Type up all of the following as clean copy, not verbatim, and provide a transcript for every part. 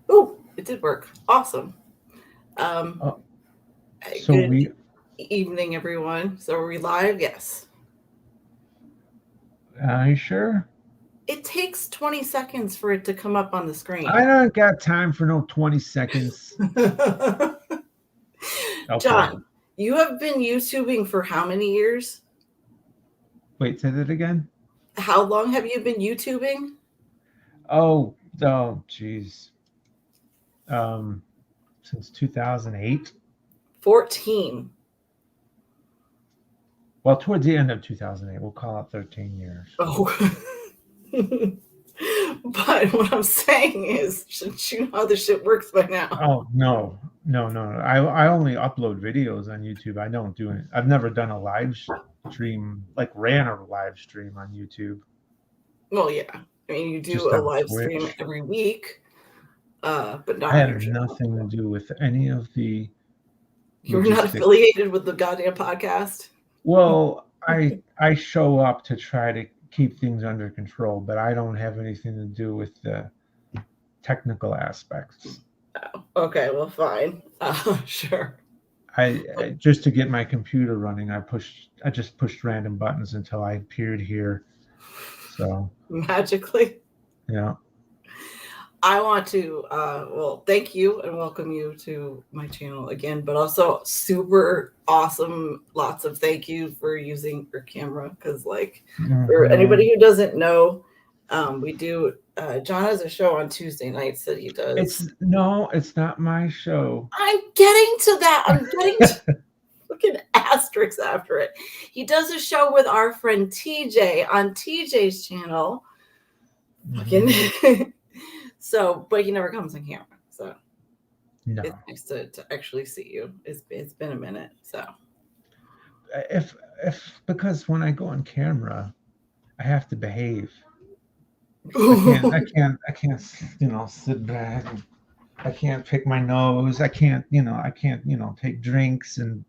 Oh, it did work. Awesome. Um, Oh, so Good we evening, everyone. So are we live? Yes. are you sure? It takes 20 seconds for it to come up on the I screen. don't got time for no 20 seconds. Okay. John, you have been YouTubing for how many years? Wait, say that again. How long have you been YouTubing? Oh, geez. Um, since 2008. 14. Well, towards the end of 2008, we'll call it 13 years. Oh. But what I'm saying is, shouldn't you know how this shit works by now? Oh, no. No, no, no. I only upload videos on YouTube. I don't do it. I've never done a live stream, like ran a live stream on YouTube, Well, yeah. I mean, you do just a on live stream Twitch. every week, but not I on your had channel. nothing to do with any of the You're not logistics. affiliated with the goddamn podcast. Well, I show up to try to keep things under control, but I don't have anything to do with the technical aspects. Oh, okay, well, fine. Sure. I just to get my computer running, I just pushed random buttons until I appeared here. So, Magically. yeah. I want to, well, thank you and welcome you to my channel again, but also super awesome. Lots of thank you for using your camera. Because, like, for Mhm. anybody who doesn't know, we do, John has a show on Tuesday nights that he does. It's not my show. I'm getting to that. I'm getting to fucking asterisks after it. He does a show with our friend TJ on TJ's channel. Fucking. Mhm. So, but he never comes on camera. So No. it's nice to actually see you. It's been a minute. So If because when I go on camera, I have to behave. I can't, sit back. I can't pick my nose. I can't, take drinks and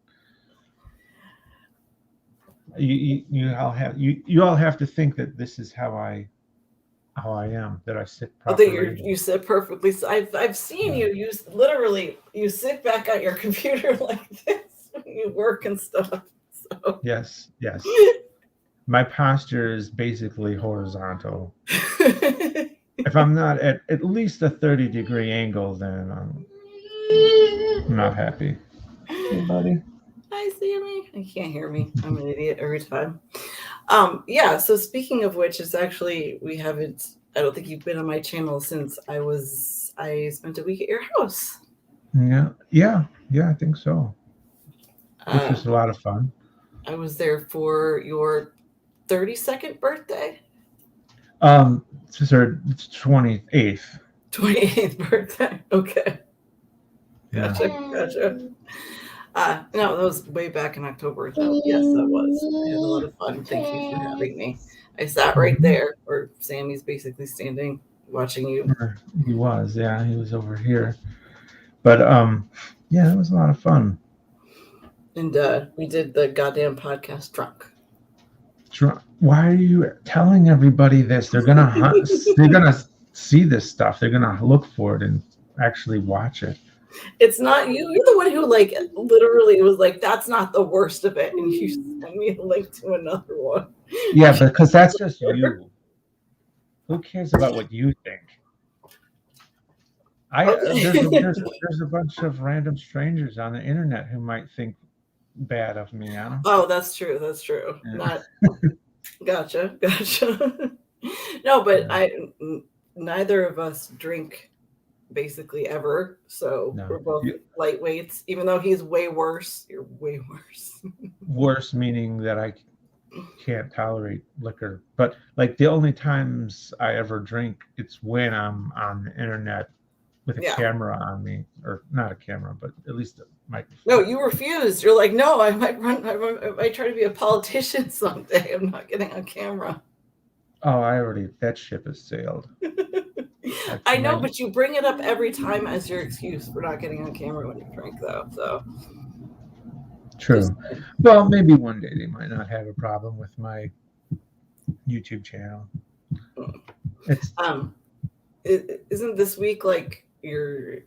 you all have you all have to think that this is how I am, that I sit I think properly. you sit perfectly. I've seen Yeah. you. You literally you sit back at your computer like this when you work and stuff. So. Yes, yes. My posture is basically horizontal. If I'm not at least a 30-degree angle, then I'm not happy. Hey, buddy. Hi, Sammy. You can't hear me. I'm an idiot every time. Yeah, so speaking of which, it's actually we haven't I don't think you've been on my channel since I spent a week at your house. Yeah, yeah, yeah. I think so. Which Uh was a lot of fun. I was there for your 32nd birthday. This is our 28th. 28th birthday. Okay. Yeah. Gotcha. No, that was way back in October, though. Yes, that was. I had a lot of fun. Thank you for having me. I sat right Mhm. there where Sammy's basically standing watching you. He was, yeah, he was over here. But yeah, it was a lot of fun. And we did the goddamn podcast drunk. Why are you telling everybody this? They're gonna hunt. They're gonna see this stuff. They're gonna look for it and actually watch it. It's not you. You're the one who like literally was like, "That's not the worst of it," and you sent me a link to another one. Yeah, because that's just you. Who cares about what you think? Okay. There's a bunch of random strangers on the internet who might think bad of me. I don't Oh, that's true. That's true. care. Not gotcha. No, but Yeah, neither of us drink basically ever, so no. we're both lightweights. Even though he's way worse, you're way worse. Worse meaning that I can't tolerate liquor. But like the only times I ever drink, it's when I'm on the internet with a Yeah. camera on me, or not a camera, but at least a microphone. No, you refused. You're like, no, I might run. I might try to be a politician someday. I'm not getting on camera. Oh, that ship has sailed. I know, My, but you bring it up every time as your excuse for not getting on camera when you drink, though. So just true. Well, maybe one day they might not have a problem with my YouTube channel. It's isn't this week like you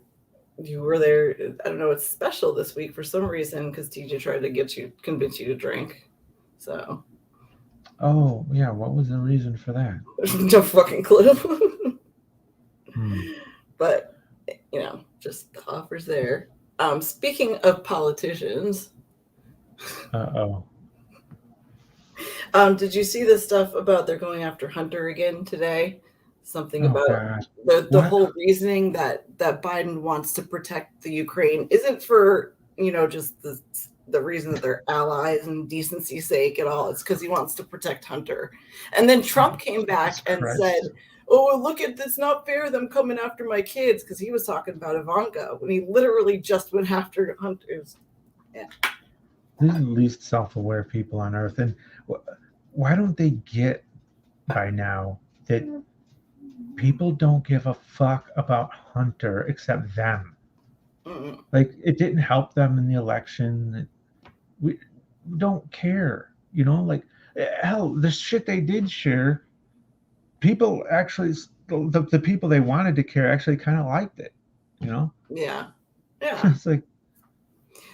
were there. I don't know. It's special this week for some reason because TJ tried to convince you to drink. So Oh, yeah. What was the reason for that? no fucking clue. Hmm. But just the offers there. Speaking of politicians, Uh-oh. did you see the stuff about they're going after Hunter again today? Something Oh, about God. the What? whole reasoning that Biden wants to protect the Ukraine isn't for just the reason that they're allies and decency's sake at all. It's because he wants to protect Hunter. And then Trump came Jesus back and said, Christ. "Oh, look at this! Not fair, them coming after my kids," because he was talking about Ivanka when he literally just went after Hunter's. Yeah. These are the least self-aware people on earth. And why don't they get by now that people don't give a fuck about Hunter except them? Mm-mm. Like, it didn't help them in the election. We don't care, like, hell, the shit they did share, people actually, the people they wanted to care actually kind of liked it, Yeah. Yeah. it's like,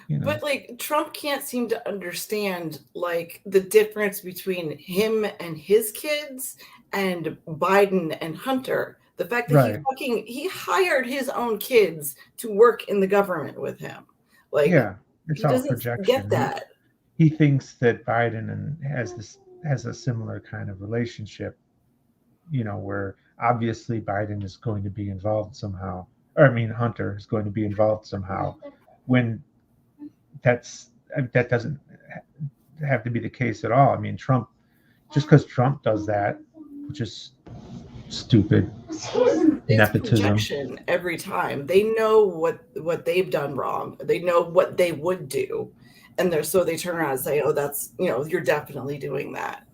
But like Trump can't seem to understand like the difference between him and his kids and Biden and Hunter. The fact that right. he hired his own kids to work in the government with him. Like Yeah, it's he all doesn't get projection. that. He thinks that Biden and has a similar kind of relationship, where obviously Biden is going to be involved somehow, or I mean Hunter is going to be involved somehow, when that doesn't have to be the case at all. I mean, Trump, just because Trump does that, which is stupid It's nepotism. projection every time. They know what they've done wrong. They know what they would do. And so they turn around and say, "Oh, that's, you're definitely doing that."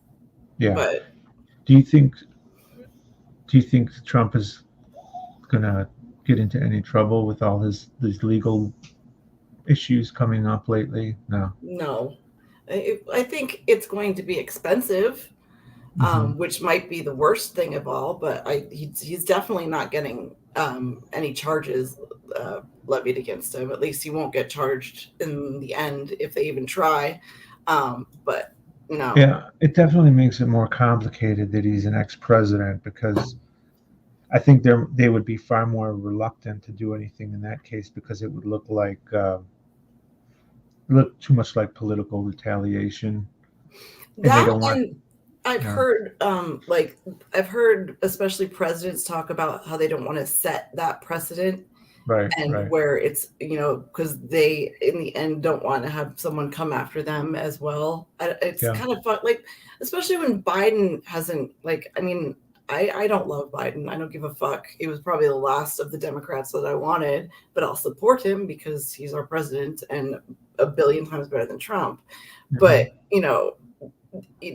Yeah. But Do you think do you think Trump is gonna get into any trouble with all these legal issues coming up lately? No. no, I think it's going to be expensive, Hmm. which might be the worst thing of all. But he's definitely not getting any charges levied against him. At least he won't get charged in the end if they even try. But no, Yeah, it definitely makes it more complicated that he's an ex-president, because I think they would be far more reluctant to do anything in that case, because it would look too much like political retaliation, and they that don't want. and I've Yeah, heard I've heard especially presidents talk about how they don't want to set that precedent, right, and right. where it's because they in the end don't want to have someone come after them as well. It's Yeah, kind of fun, like especially when Biden hasn't, like, I mean, I don't love Biden. I don't give a fuck. He was probably the last of the Democrats that I wanted, but I'll support him because he's our president and a billion times better than Trump. hmm, But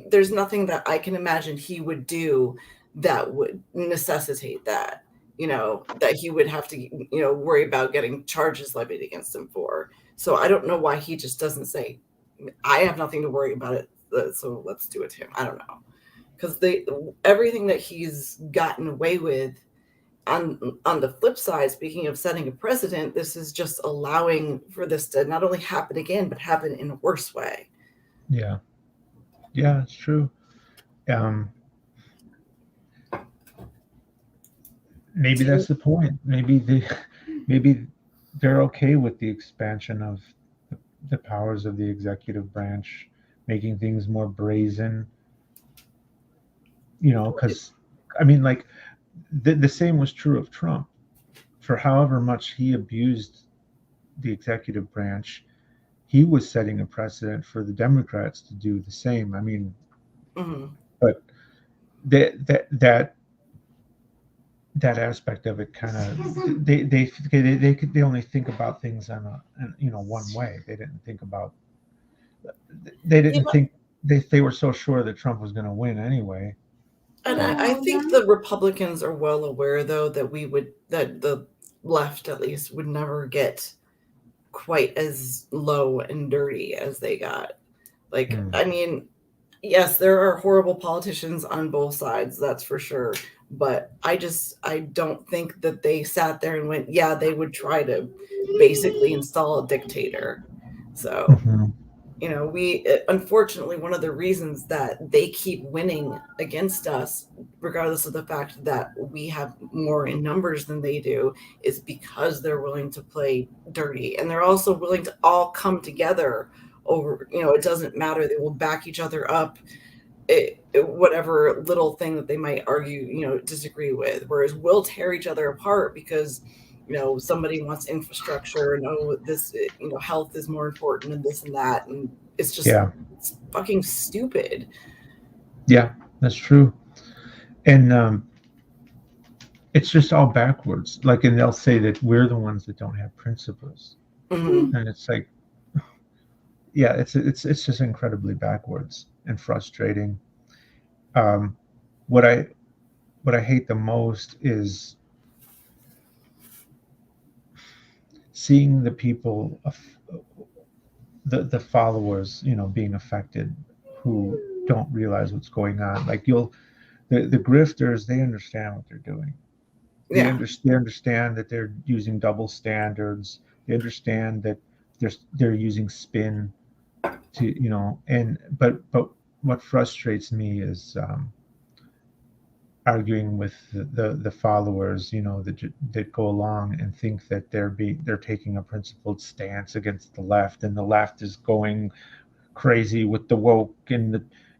there's nothing that I can imagine he would do that would necessitate that, that he would have to, worry about getting charges levied against him for. So I don't know why he just doesn't say, "I have nothing to worry about it, so let's do it to him." I don't know. Because everything that he's gotten away with on the flip side, speaking of setting a precedent, this is just allowing for this to not only happen again, but happen in a worse way. yeah, yeah. It's true. Um, Maybe Do that's you, the point. Maybe they're okay with the expansion of the powers of the executive branch, making things more brazen. Because I mean, like, the same was true of Trump. For however much he abused the executive branch, he was setting a precedent for the Democrats to do the same. I mean, mhm. but that aspect of it kind of, they only think about things one way. They Yeah, didn't think they were so sure that Trump was going to win anyway. and But I think the Republicans are well aware, though, that the left at least would never get quite as low and dirty as they got. Like, hmm, I mean, yes, there are horrible politicians on both sides, that's for sure. But I don't think that they sat there and went, yeah, they would try to basically install a dictator. So, Mhm. we unfortunately, one of the reasons that they keep winning against us, regardless of the fact that we have more in numbers than they do, is because they're willing to play dirty, and they're also willing to all come together over, it doesn't matter, they will back each other up, whatever little thing that they might argue, disagree with. Whereas we'll tear each other apart because, somebody wants infrastructure and, this, health is more important and this and that. And Yeah, it's fucking stupid. yeah, that's true. And it's just all backwards. Like, and they'll say that we're the ones that don't have principles, Hmm. and it's like, yeah, it's just incredibly backwards and frustrating. Um, what I what I hate the most is seeing the people of the followers, being affected, who don't realize what's going on. Like, the grifters, they understand what they're doing. Yeah. They understand that they're using double standards. They understand that they're using spin to, and but what frustrates me is arguing with the followers, that go along and think that they're taking a principled stance against the left, and the left is going crazy with the woke and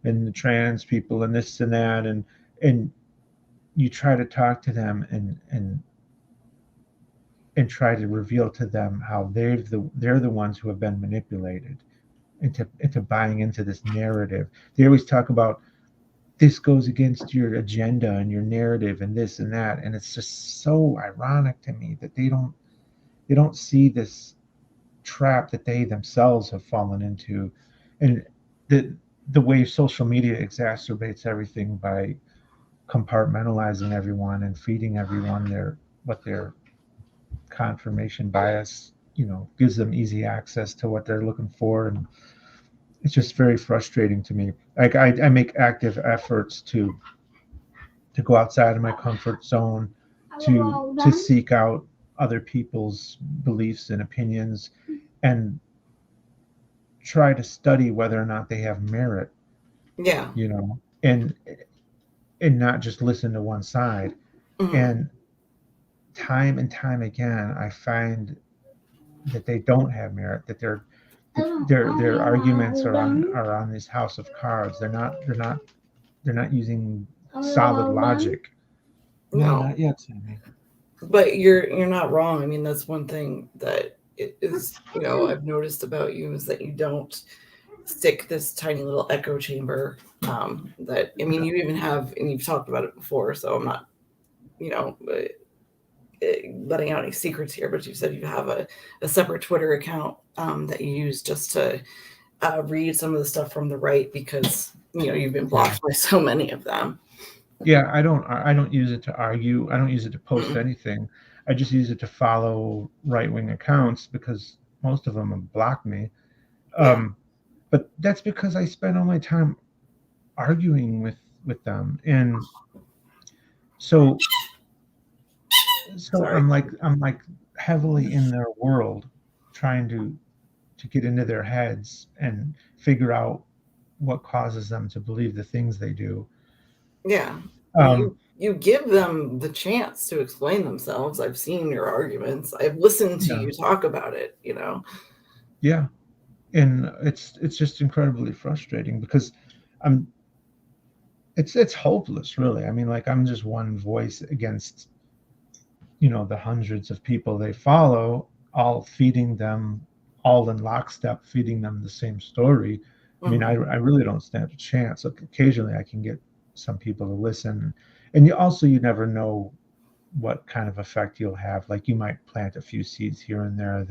the trans people and this and that, and you try to talk to them and try to reveal to them how they're the ones who have been manipulated into buying into this narrative. They always talk about, this goes against your agenda and your narrative and this and that, and it's just so ironic to me that they don't see this trap that they themselves have fallen into. And the the way social media exacerbates everything by compartmentalizing everyone and feeding everyone their confirmation bias, gives them easy access to what they're looking for. And it's just very frustrating to me. Like, I make active efforts to go outside of my comfort zone, to seek out other people's beliefs and opinions, and try to study whether or not they have merit, Yeah. and not just listen to one side. Hmm. And time and time again, I find that they don't have merit, that their arguments are on this house of cards. They're not using solid logic. No, No, not yet, Sammy. but you're not wrong. I mean, that's one thing that is, I've noticed about you, is that you don't stick this tiny little echo chamber. That, I mean, you even have, and you've talked about it before, so I'm not, letting out any secrets here, but you said you have a separate Twitter account, that you use just to read some of the stuff from the right, because you've been Yeah. blocked by so many of them. Yeah, I don't use it to argue. I don't use it to post Mm. anything. I just use it to follow right wing accounts because most of them have blocked me. Yeah. Um, but that's because I spend all my time arguing with them, and so Sorry. I'm like heavily in their world, trying to get into their heads and figure out what causes them to believe the things they do. Yeah. Um, You give them the chance to explain themselves. I've seen your arguments. I've listened to yeah, you talk about it. yeah, and it's just incredibly frustrating because I'm it's hopeless, really. I mean, like, I'm just one voice against, the hundreds of people they follow, all feeding them, all in lockstep, feeding them the same story. I mean, I, Hmm. I really don't stand a chance. Like, occasionally I can get some people to listen, and you never know what kind of effect you'll have. Like, you might plant a few seeds here and there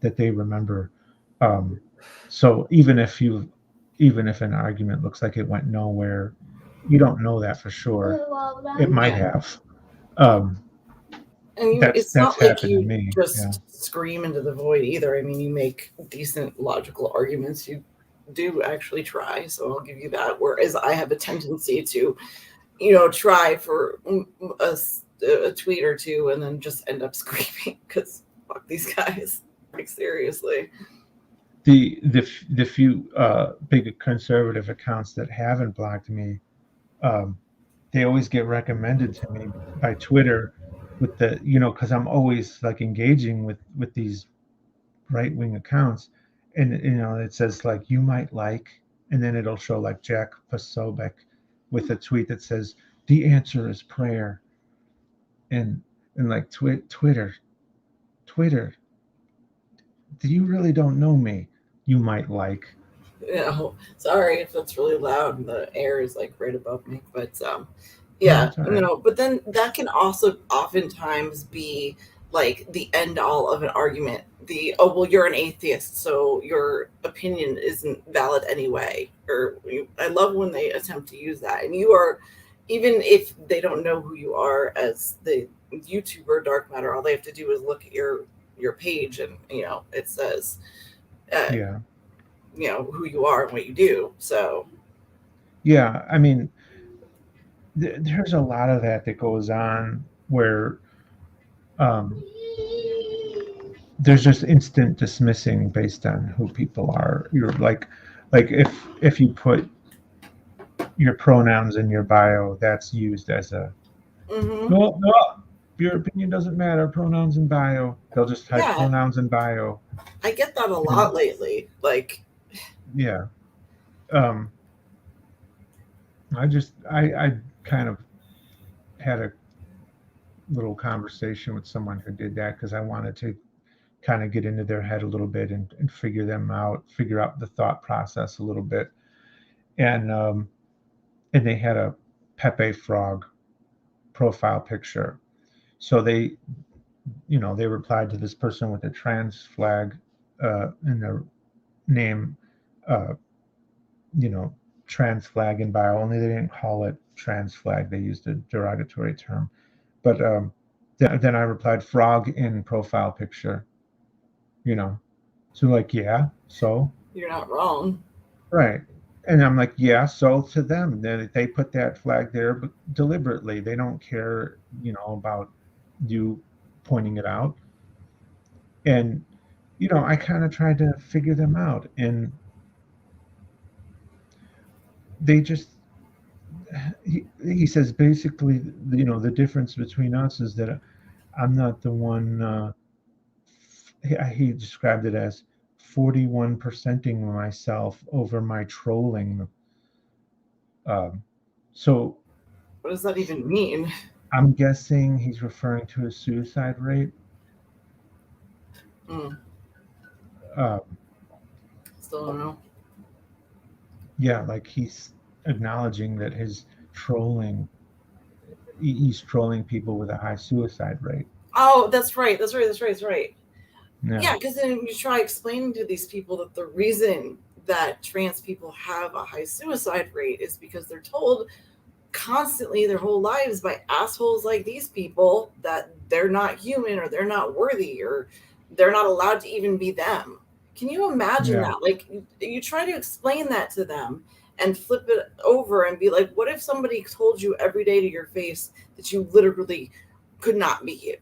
that they remember. Um, so even if an argument looks like it went nowhere, you don't know that for sure. It might Yeah. have. Um, And that's it's that's not like happened to you me. Yeah. just scream into the void either. I mean, you make decent logical arguments. You do actually try, so I'll give you that. Whereas I have a tendency to, try for a tweet or two and then just end up screaming because fuck these guys. Like, seriously. The few big conservative accounts that haven't blocked me, um, they always get recommended to me by Twitter with the because I'm always like engaging with these right wing accounts, and it says like you might like, and then it'll show like Jack Posobiec with a tweet that says the answer is prayer, and like Twitter, do you really don't know me? You might like. Sorry if that's really loud and the air is like right above me, but No, yeah, it's all right. but then that can also oftentimes be like the end all of an argument. The oh well, you're an atheist, so your opinion isn't valid anyway. Or I love when they attempt to use that, and you are, even if they don't know who you are as the YouTuber Dark Matter, all they have to do is look at your page, and it says. Uh, Yeah. who you are and what you do. So Yeah, I mean, there's a lot of that goes on where um, there's just instant dismissing based on who people are. You're like if you put your pronouns in your bio, that's used as a hmm no, your opinion doesn't matter. Pronouns in bio. They'll just type yeah, pronouns in bio, I get that a and lot lately. Like, yeah. Um, I kind of had a little conversation with someone who did that because I wanted to kind of get into their head a little bit and figure out the thought process a little bit. And they had a Pepe Frog profile picture. So they replied to this person with a trans flag in their name, uh, you know, trans flag in bio. Only they didn't call it trans flag. They used a derogatory term. But then I replied frog in profile picture. You know, so like yeah, so you're not wrong. right. And I'm like, yeah, so to them, then they put that flag there, but deliberately, they don't care, about you pointing it out. And I kind of tried to figure them out, and they just he says basically, the difference between us is that I'm not the one. He described it as 41%ing myself over my trolling. Um, so What does that even mean? I'm guessing he's referring to a suicide rate. Mm, Um, still don't know. yeah, like he's acknowledging that his trolling, he's trolling people with a high suicide rate. Oh, that's right. That's right. That's right. That's right. Yeah, Yeah, because then you try explaining to these people that the reason that trans people have a high suicide rate is because they're told constantly their whole lives by assholes like these people that they're not human or they're not worthy or they're not allowed to even be them. Can you imagine yeah, that? Like, you try to explain that to them and flip it over and be like, what if somebody told you every day to your face that you literally could not be you,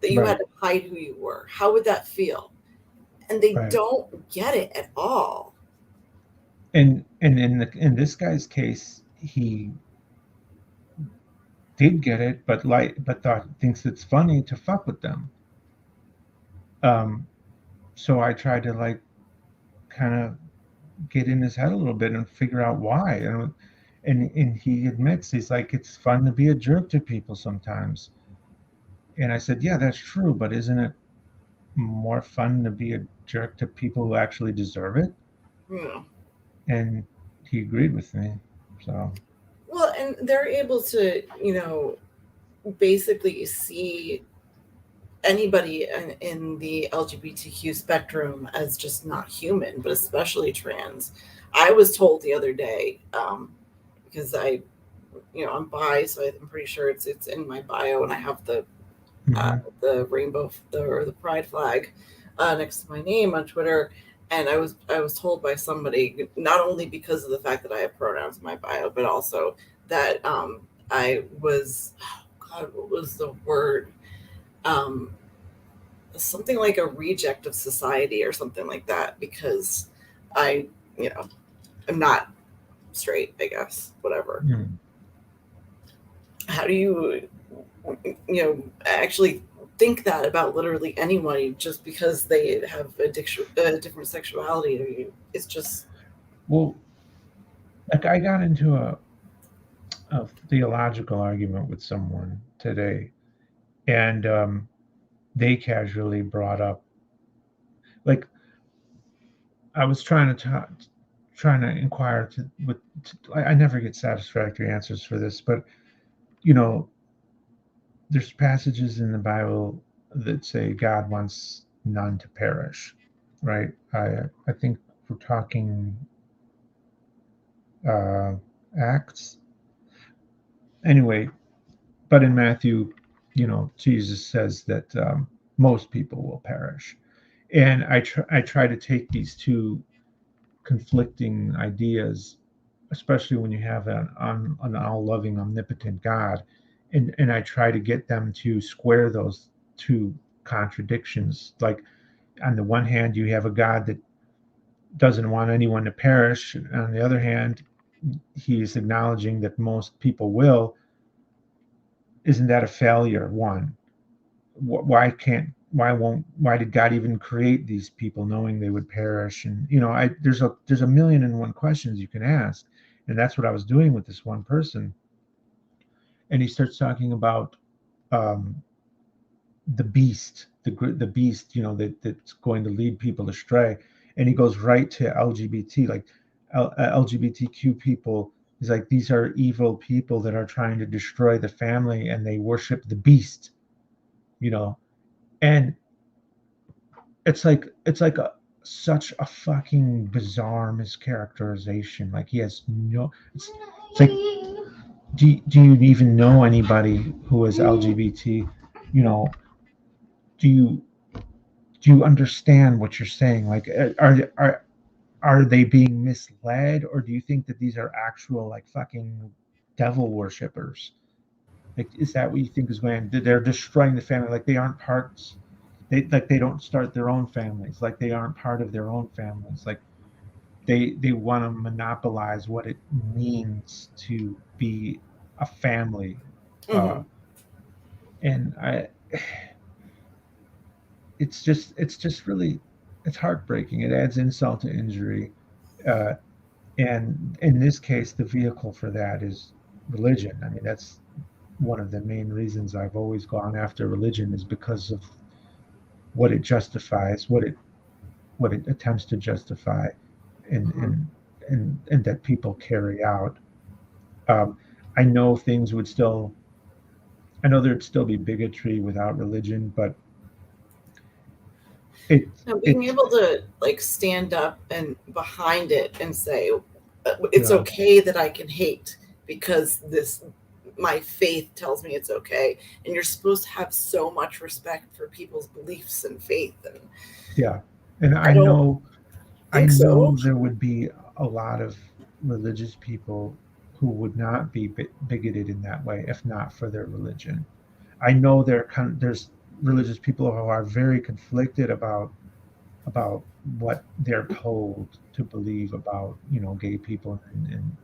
that you had right, to hide who you were? How would that feel? And they right. don't get it at all. And in this guy's case, he did get it, but thought thinks it's funny to fuck with them. Um, so I tried to like kind of get in his head a little bit and figure out why. And he admits he's like it's fun to be a jerk to people sometimes. And I said, yeah, that's true, but isn't it more fun to be a jerk to people who actually deserve it? Hmm. And he agreed with me. So Well, and they're able to, basically see anybody in the LGBTQ spectrum as just not human, but especially trans. I was told the other day, because I'm bi, so I'm pretty sure it's in my bio, and I have uh, hmm the rainbow or the pride flag next to my name on Twitter. And I was told by somebody, not only because of the fact that I have pronouns in my bio, but also that I was, oh God, what was the word? Um, Something like a reject of society or something like that because I, you know, am not straight, I guess, whatever. Mm. How do you know, actually think that about literally anyone just because they have a different sexuality to you? It's just, Well, like I got into a theological argument with someone today, and they casually brought up, like, I was trying to inquire I never get satisfactory answers for this, but you know, there's passages in the Bible that say God wants none to perish, right? I think we're talking uh, Acts anyway, but in Matthew, Jesus says that most people will perish, and I try to take these two conflicting ideas, especially when you have an all loving, omnipotent God, and I try to get them to square those two contradictions. Like, on the one hand, you have a God that doesn't want anyone to perish. On the other hand, he's acknowledging that most people will. Isn't that a failure? One, why did God even create these people knowing they would perish? And there's a million and one questions you can ask, and that's what I was doing with this one person. And he starts talking about um, the beast, the beast, that's going to lead people astray, and he goes right to LGBT, like LGBTQ people. He's like, these are evil people that are trying to destroy the family, and they worship the beast, you know, and it's like such a fucking bizarre mischaracterization. Like, he has no. It's like, do you even know anybody who is LGBT? You know, do you do you understand what you're saying? Like, are they being misled, or do you think that these are actual, like, fucking devil worshippers? Like, is that what you think is going? They're destroying the family, like they aren't parts. They don't start their own families, like they aren't part of their own families. Like, they want to monopolize what it means to be a family, uh, mm-hmm, and I. It's just really, it's heartbreaking. It adds insult to injury, uh, and in this case, the vehicle for that is religion. I mean, that's one of the main reasons I've always gone after religion, is because of what it justifies, what it attempts to justify, and mm-hmm. and and that people carry out. Um, I know things would still, I know there'd still be bigotry without religion, but it Now, being it able to like stand up and behind it and say, it's yeah, okay that I can hate because this my faith tells me it's okay, and you're supposed to have so much respect for people's beliefs and faith, and yeah, and I don't I think so. know there would be a lot of religious people who would not be bigoted in that way if not for their religion. I know there's religious people who are very conflicted about what they're told to believe about, gay people and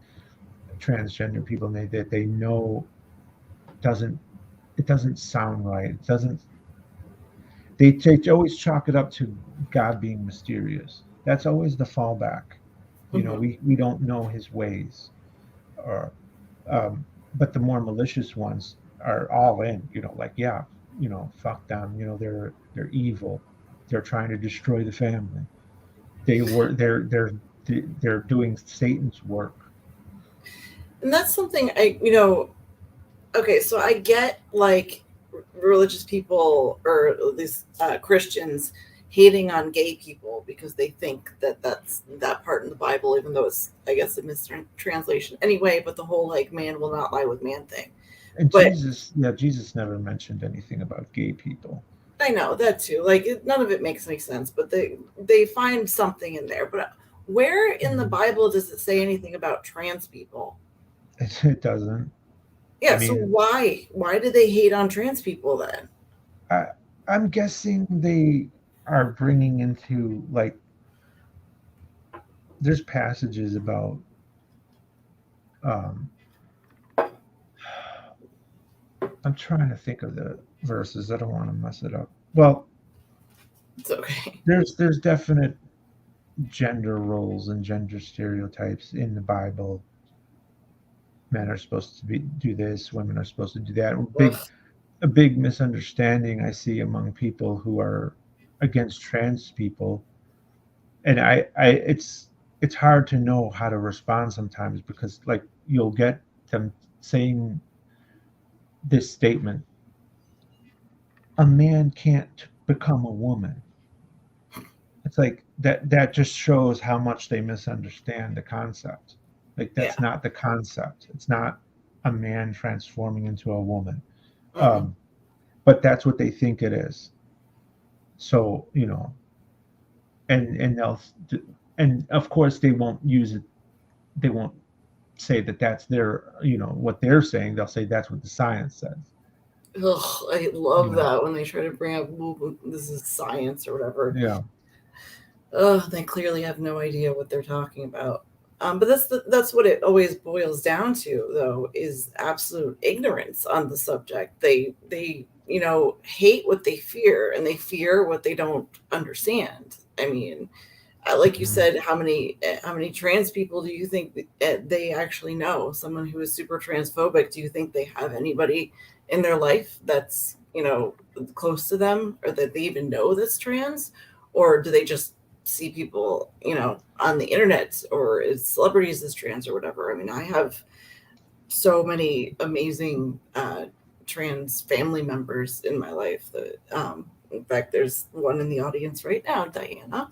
transgender people, and that they know doesn't it doesn't sound right. It doesn't. They always chalk it up to God being mysterious. That's always the fallback. Hmm. We don't know his ways, or um, but the more malicious ones are all in. Like, yeah, fuck them. They're evil. They're trying to destroy the family. They're doing Satan's work. And that's something okay, so I get like religious people or these Christians hating on gay people because they think that that's that part in the Bible, even though it's, I guess, a mistranslation anyway. But the whole like man will not lie with man thing. And But Jesus never mentioned anything about gay people. I know that too. Like none of it makes any sense, but they find something in there. But where in the Mhm. Bible does it say anything about trans people? It doesn't. Yeah, I so mean, why do they hate on trans people then? I, I'm guessing they are bringing into like there's passages about um, I'm trying to think of the verses. I don't want to mess it up. Well, It's okay. there's definite gender roles and gender stereotypes in the Bible. Men are supposed to be do this, women are supposed to do that. Ugh. A big misunderstanding I see among people who are against trans people, and it's hard to know how to respond sometimes because like you'll get them saying this statement: a man can't become a woman. It's like that just shows how much they misunderstand the concept. Like Yeah. that's not the concept. It's not a man transforming into a woman. Mm-mm. Um, but that's what they think it is. So, and they'll and of course they won't use it. They won't say that that's their, what they're saying. They'll say that's what the science says. Ugh, I You love know. that when they try to bring up, "Well, this is science or whatever." Yeah. Ugh, they clearly have no idea what they're talking about. But that's what it always boils down to, though, is absolute ignorance on the subject. They hate what they fear, and they fear what they don't understand. I mean, like you Mhm. said, how many trans people do you think they actually know? Someone who is super transphobic, do you think they have anybody in their life that's close to them, or that they even know that's trans, or do they just see people on the internet or as celebrities as trans or whatever? I mean, I have so many amazing trans family members in my life that in fact there's one in the audience right now, Diana.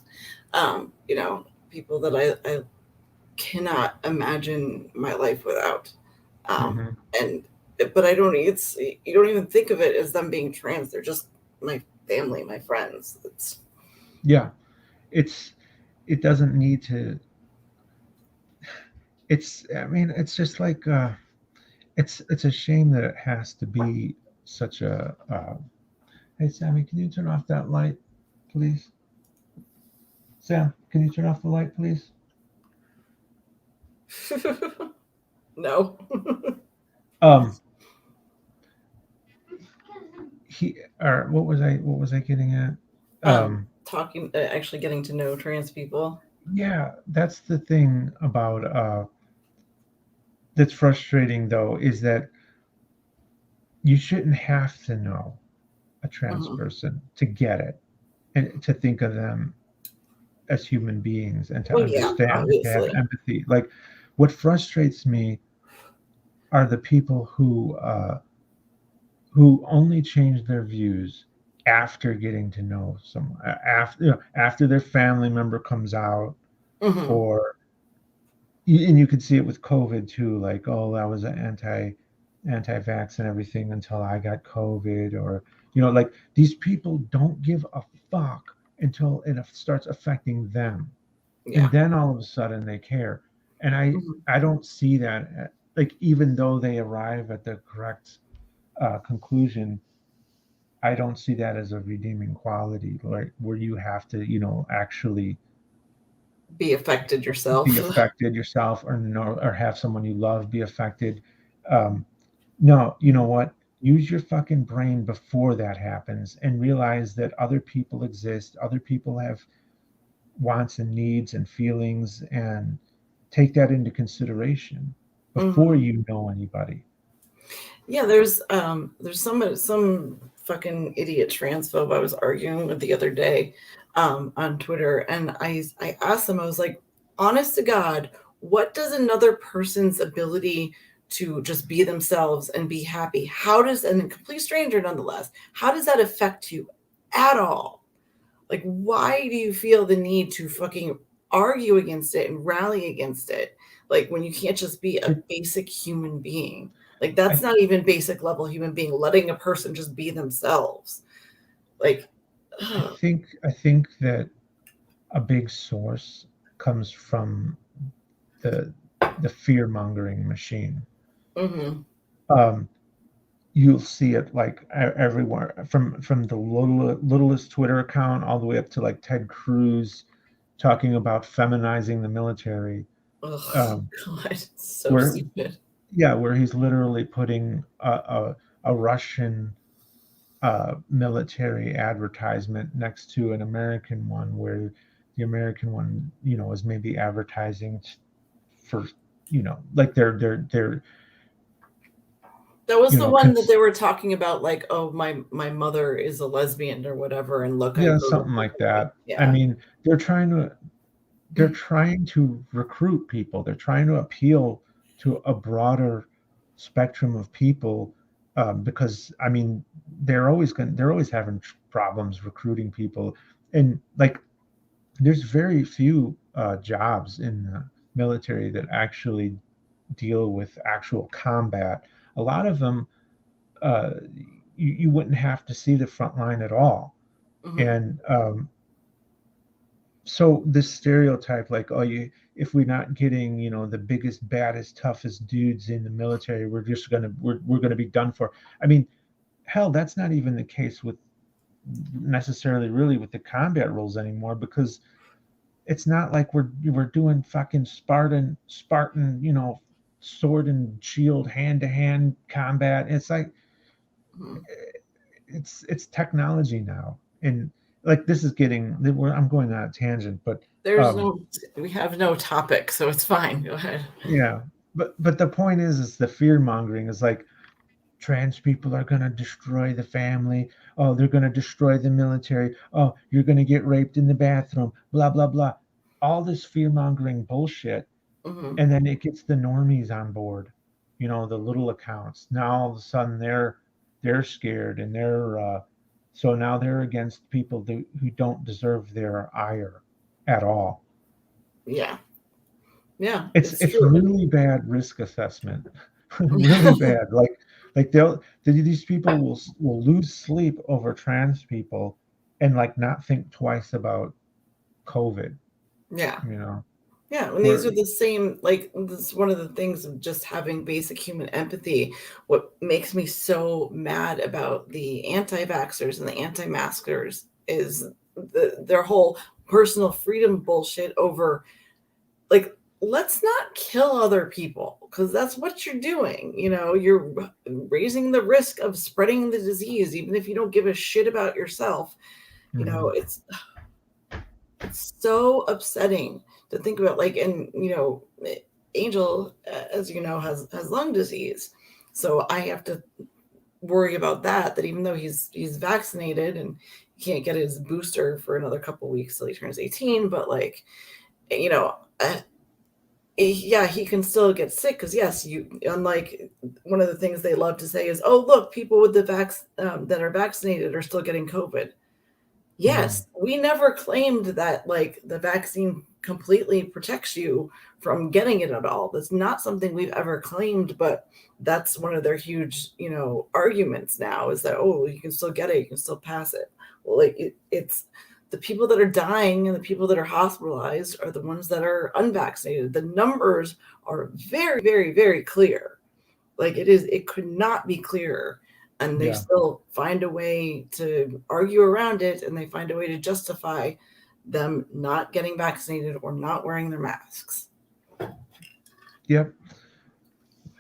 People that I cannot imagine my life without. Mhm. And but I don't it's you don't even think of it as them being trans. They're just my family, my friends. It's Yeah. It's it doesn't need to. It's I mean it's just like it's a shame that it has to be such a. Hey Sammy, can you turn off that light, please? Sam, can you turn off the light, please? no. Um, he or what was I getting at? Talking actually getting to know trans people. Yeah, that's the thing about that's frustrating though is that you shouldn't have to know a trans Hmm. person to get it and to think of them as human beings and to Well, yeah, understand and to have obviously. empathy. Like what frustrates me are the people who only change their views after getting to know someone after their family member comes out, Hmm. or and you could see it with COVID too, like, oh, that was an anti-vax and everything until I got COVID, or like these people don't give a fuck until it starts affecting them, and Yeah. then all of a sudden they care. And Hmm. I don't see that like even though they arrive at the correct conclusion, I don't see that as a redeeming quality, like where you have to, actually Be affected be yourself. affected yourself, or know, or have someone you love be affected. Um, no, you know what? Use your fucking brain before that happens and realize that other people exist. Other people have wants and needs and feelings, and take that into consideration before Hmm. you know anybody. Yeah, there's some fucking idiot transphobe I was arguing with the other day on Twitter, and I asked him, I was like, honest to God, what does another person's ability to just be themselves and be happy, how does, and a complete stranger nonetheless, how does that affect you at all? Like, why do you feel the need to fucking argue against it and rally against it? Like, when you can't just be a It, basic human being. Like, that's I, not even basic level human being, letting a person just be themselves. Like, ugh. I think that a big source comes from the the fear mongering machine. Mhm. um, you'll see it like everywhere, from the littlest Twitter account all the way up to like Ted Cruz talking about feminizing the military, Oh um, God, so where stupid. yeah, where he's literally putting a Russian military advertisement next to an American one, where the American one, is maybe advertising for, like they're That was the one that cons- they were talking about, like, oh, my mother is a lesbian or whatever, and look, I yeah, go to something like military. that. I Yeah. mean, they're trying to recruit people. They're trying to appeal to a broader spectrum of people, because I mean, they're always having problems recruiting people, and like there's very few jobs in the military that actually deal with actual combat. A lot of them, uh, you wouldn't have to see the front line at all. Hmm. And so this stereotype, like, oh, if we're not getting, the biggest, baddest, toughest dudes in the military, we're gonna be done for. I mean, hell, that's not even the case with necessarily really with the combat rules anymore, because it's not like we're doing fucking Spartan, sword and shield hand to hand combat. It's like Hmm. it's technology now, and like this is getting. I'm going on a tangent, but There's um, no, we have no topic, so it's fine. Go ahead. yeah, but the point is the fear mongering is like trans people are going to destroy the family. Oh, they're going to destroy the military. Oh, you're going to get raped in the bathroom. Blah blah blah. All this fear mongering bullshit, Hmm. and then it gets the normies on board. The little accounts. Now all of a sudden they're scared, and so now they're against people who don't deserve their ire at all. Yeah. Yeah, it's It's true. really bad risk assessment, really bad. Like these people will lose sleep over trans people, and like not think twice about COVID. Yeah. You know, Yeah, and these where are the same, like, this is one of the things of just having basic human empathy. What makes me so mad about the anti-vaxxers and the anti-maskers is their whole personal freedom bullshit over, like, let's not kill other people because that's what you're doing. You're raising the risk of spreading the disease, even if you don't give a shit about yourself. mhm, It's so upsetting to think about, like, and Angel, as you know, has lung disease, so I have to worry about that even though he's vaccinated and he can't get his booster for another couple weeks till he turns 18, but like, you know yeah, he can still get sick because, yes, you, unlike, one of the things they love to say is, oh, look, people with the that are vaccinated are still getting COVID. mhm, Yes, we never claimed that, like, the vaccine completely protects you from getting it at all. That's not something we've ever claimed, but that's one of their huge, arguments now, is that, oh, you can still get it, you can still pass it. Well, like, it's the people that are dying and the people that are hospitalized are the ones that are unvaccinated. The numbers are very, very, very clear. Like, it could not be clearer. And they yeah, still find a way to argue around it, and they find a way to justify them not getting vaccinated or not wearing their masks. yep.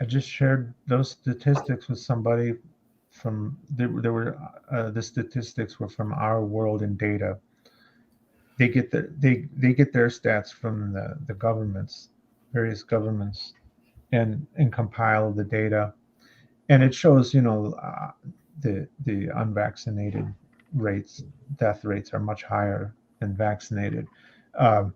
I just shared those statistics with somebody from there were the statistics were from Our World in Data. They get their stats from the governments, various governments, and compile the data, and it shows, the unvaccinated rates, death rates are much higher than vaccinated, um,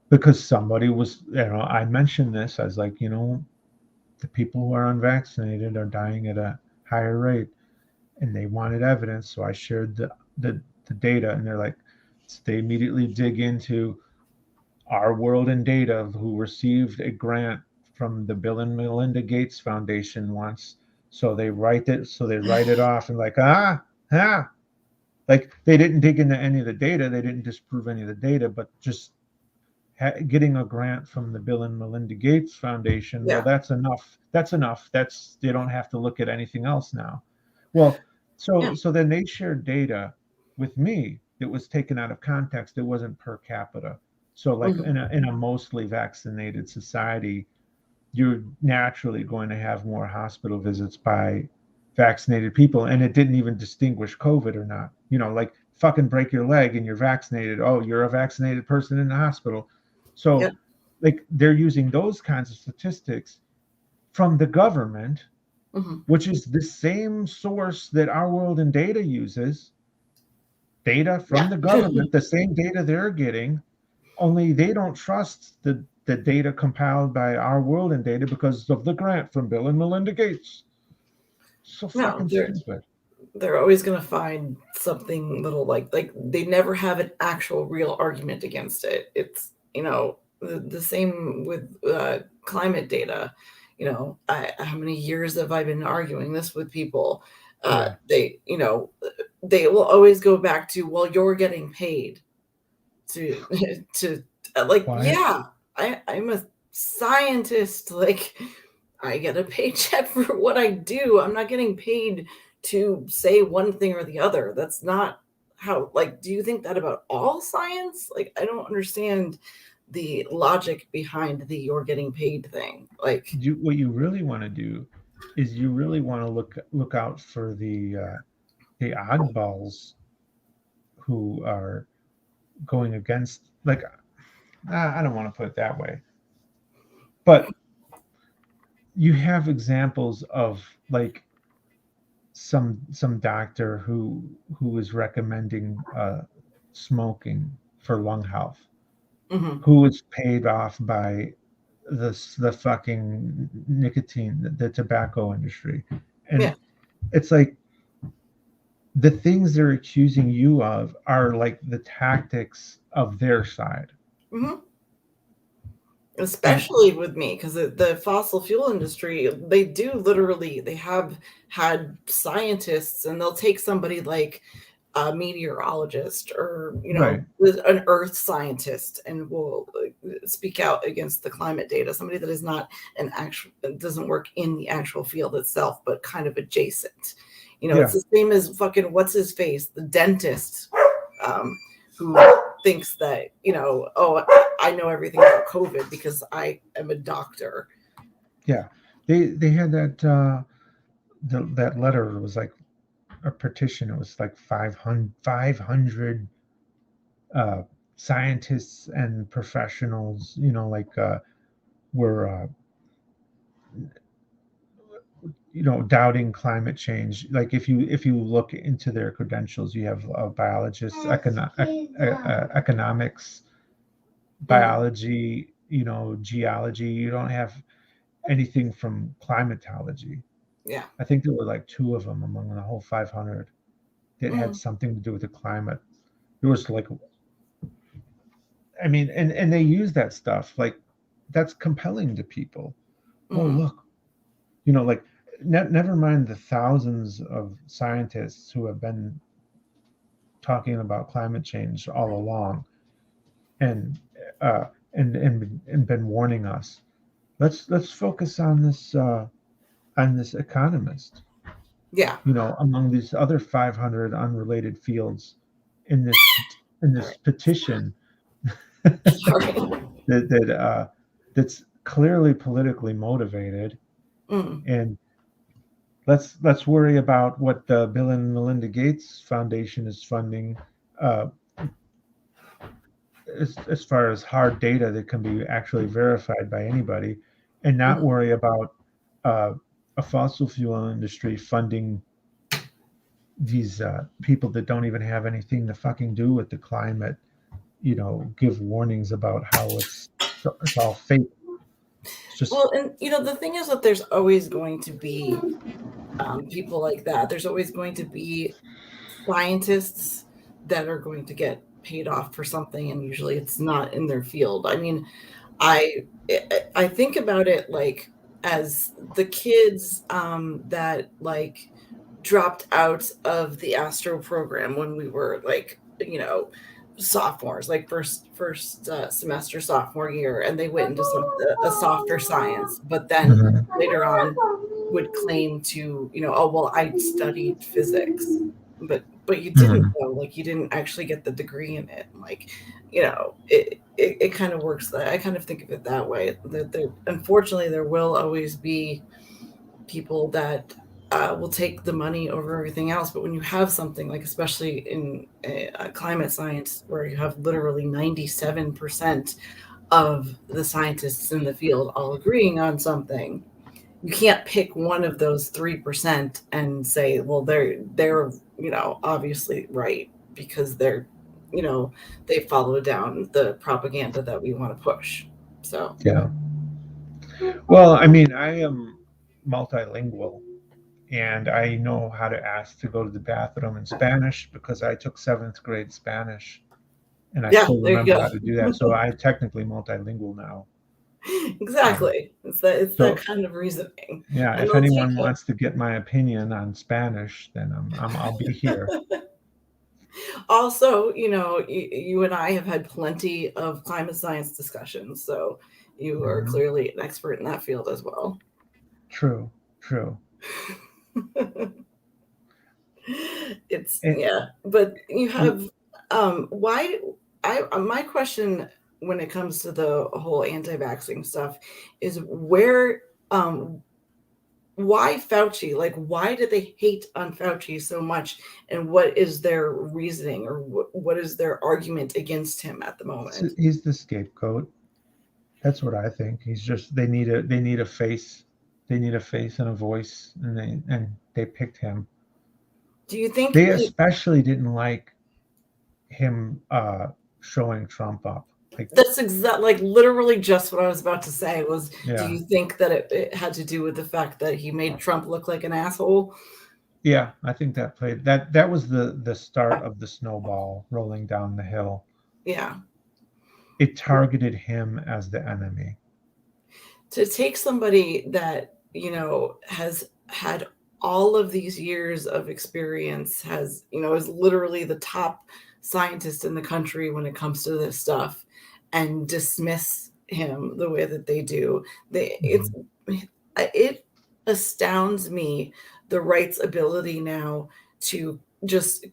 because somebody was, I mentioned this. I was like, the people who are unvaccinated are dying at a higher rate, and they wanted evidence, so I shared the data, and they're like, so they immediately dig into Our World in Data, who received a grant from the Bill and Melinda Gates Foundation once. So they write it off, and like, like they didn't dig into any of the data, they didn't disprove any of the data, but just getting a grant from the Bill and Melinda Gates Foundation, well, Yeah. that's enough. That's enough. That's, they don't have to look at anything else now. Well, Yeah. so then they shared data with me that was taken out of context. It wasn't per capita. So like Mhm. in a mostly vaccinated society, you're naturally going to have more hospital visits by vaccinated people. And it didn't even distinguish COVID or not. You know, like fucking break your leg and you're vaccinated. Oh, you're a vaccinated person in the hospital. Yeah. So like they're using those kinds of statistics from the government, Mhm. which is the same source that our world in data uses, data from Yeah. the government, the same data they're getting, only they don't trust the data compiled by our world in data because of the grant from Bill and Melinda Gates. So No, fucking stupid. they're always going to find something little, like they never have an actual real argument against it. It's, the same with climate data. How many years have I been arguing this with people? Yeah. They will always go back to, well, you're getting paid to to like, Why? yeah, I'm a scientist. Like, I get a paycheck for what I do. I'm not getting paid to say one thing or the other. That's not how, like, do you think that about all science? Like, I don't understand the logic behind the you're getting paid thing. Like, What you really want to do is you really want to look out for the oddballs who are going against, like, I don't want to put it that way, but you have examples of like some doctor who is recommending smoking for lung health, mhm, who is paid off by the fucking nicotine, the tobacco industry, yeah, and it's like the things they're accusing you of are like the tactics of their side. mhm. And Especially with me, because the fossil fuel industry, they do literally, they have had scientists, and they'll take somebody like a meteorologist, or right, an earth scientist, and will speak out against the climate data. Somebody that is not an actual, doesn't work in the actual field itself, but kind of adjacent. It's yeah, the same as fucking what's his face, the dentist, um, who thinks that, oh, I know everything about COVID because I am a doctor. yeah. They had that letter was like a petition. It was like 500 uh, scientists and professionals, like were doubting climate change. Like if you look into their credentials, you have biologists, economics, Mhm. biology, geology. You don't have anything from climatology. Yeah. I think there were like two of them among the whole 500 that had Mhm. something to do with the climate. There was like, I mean, and they use that stuff like that's compelling to people. Oh, Mhm. look, like never mind the thousands of scientists who have been talking about climate change all along, and uh, and been warning us. Let's focus on this economist. Yeah. Among these other 500 unrelated fields in this petition Sorry. that's clearly politically motivated, Mhm. and let's worry about what the Bill and Melinda Gates Foundation is funding, uh, as far as hard data that can be actually verified by anybody, and not Mhm. worry about uh, a fossil fuel industry funding these people that don't even have anything to fucking do with the climate. Give warnings about how it's all fake. It's just Well, and the thing is that there's always going to be people like that. There's always going to be scientists that are going to get paid off for something, and usually it's not in their field. I mean, I think about it like as the kids that like dropped out of the Astro program when we were like, sophomores, like first semester sophomore year, and they went into a softer science, but then Mhm. later on would claim to, oh well, I studied physics, but you didn't Mhm. though, like you didn't actually get the degree in it. Like, it kind of works that I kind of think of it that way. That there, unfortunately, there will always be people that will take the money over everything else. But when you have something like, especially in climate science, where you have literally 97% of the scientists in the field all agreeing on something, you can't pick one of those 3% and say, well, they're obviously right because you know they follow down the propaganda that we want to push. So Yeah. Well, I mean, I am multilingual and I know how to ask to go to the bathroom in Spanish because I took seventh grade Spanish and I yeah, still there you remember how to do that. go. So I'm technically multilingual now. Um, Exactly. It's that so kind of reasoning, yeah, and if they'll take anyone it. wants to get my opinion on Spanish, then I'll be here. Also, you and I have had plenty of climate science discussions, so you are Mhm. clearly an expert in that field as well. True, true. It's, And yeah, but you y- have why I my question when it comes to the whole anti-vaxxing stuff is um why Fauci? Like, why do they hate on Fauci so much? And what is their reasoning, or what is their argument against him at the moment? he's the scapegoat. That's what I think. He's just they need a face. They need a face and a voice, and they picked him. Do you think They especially didn't like him showing Trump up. Like, that's like literally just what I was about to say was, do yeah, you think that it had to do with the fact that he made Trump look like an asshole? yeah, I think that played that was the start of the snowball rolling down the hill. Yeah. It targeted him as the enemy. To take somebody that, has had all of these years of experience, has, is literally the top scientist in the country when it comes to this stuff, and dismiss him the way that they do. Mhm. It astounds me, the right's ability now to just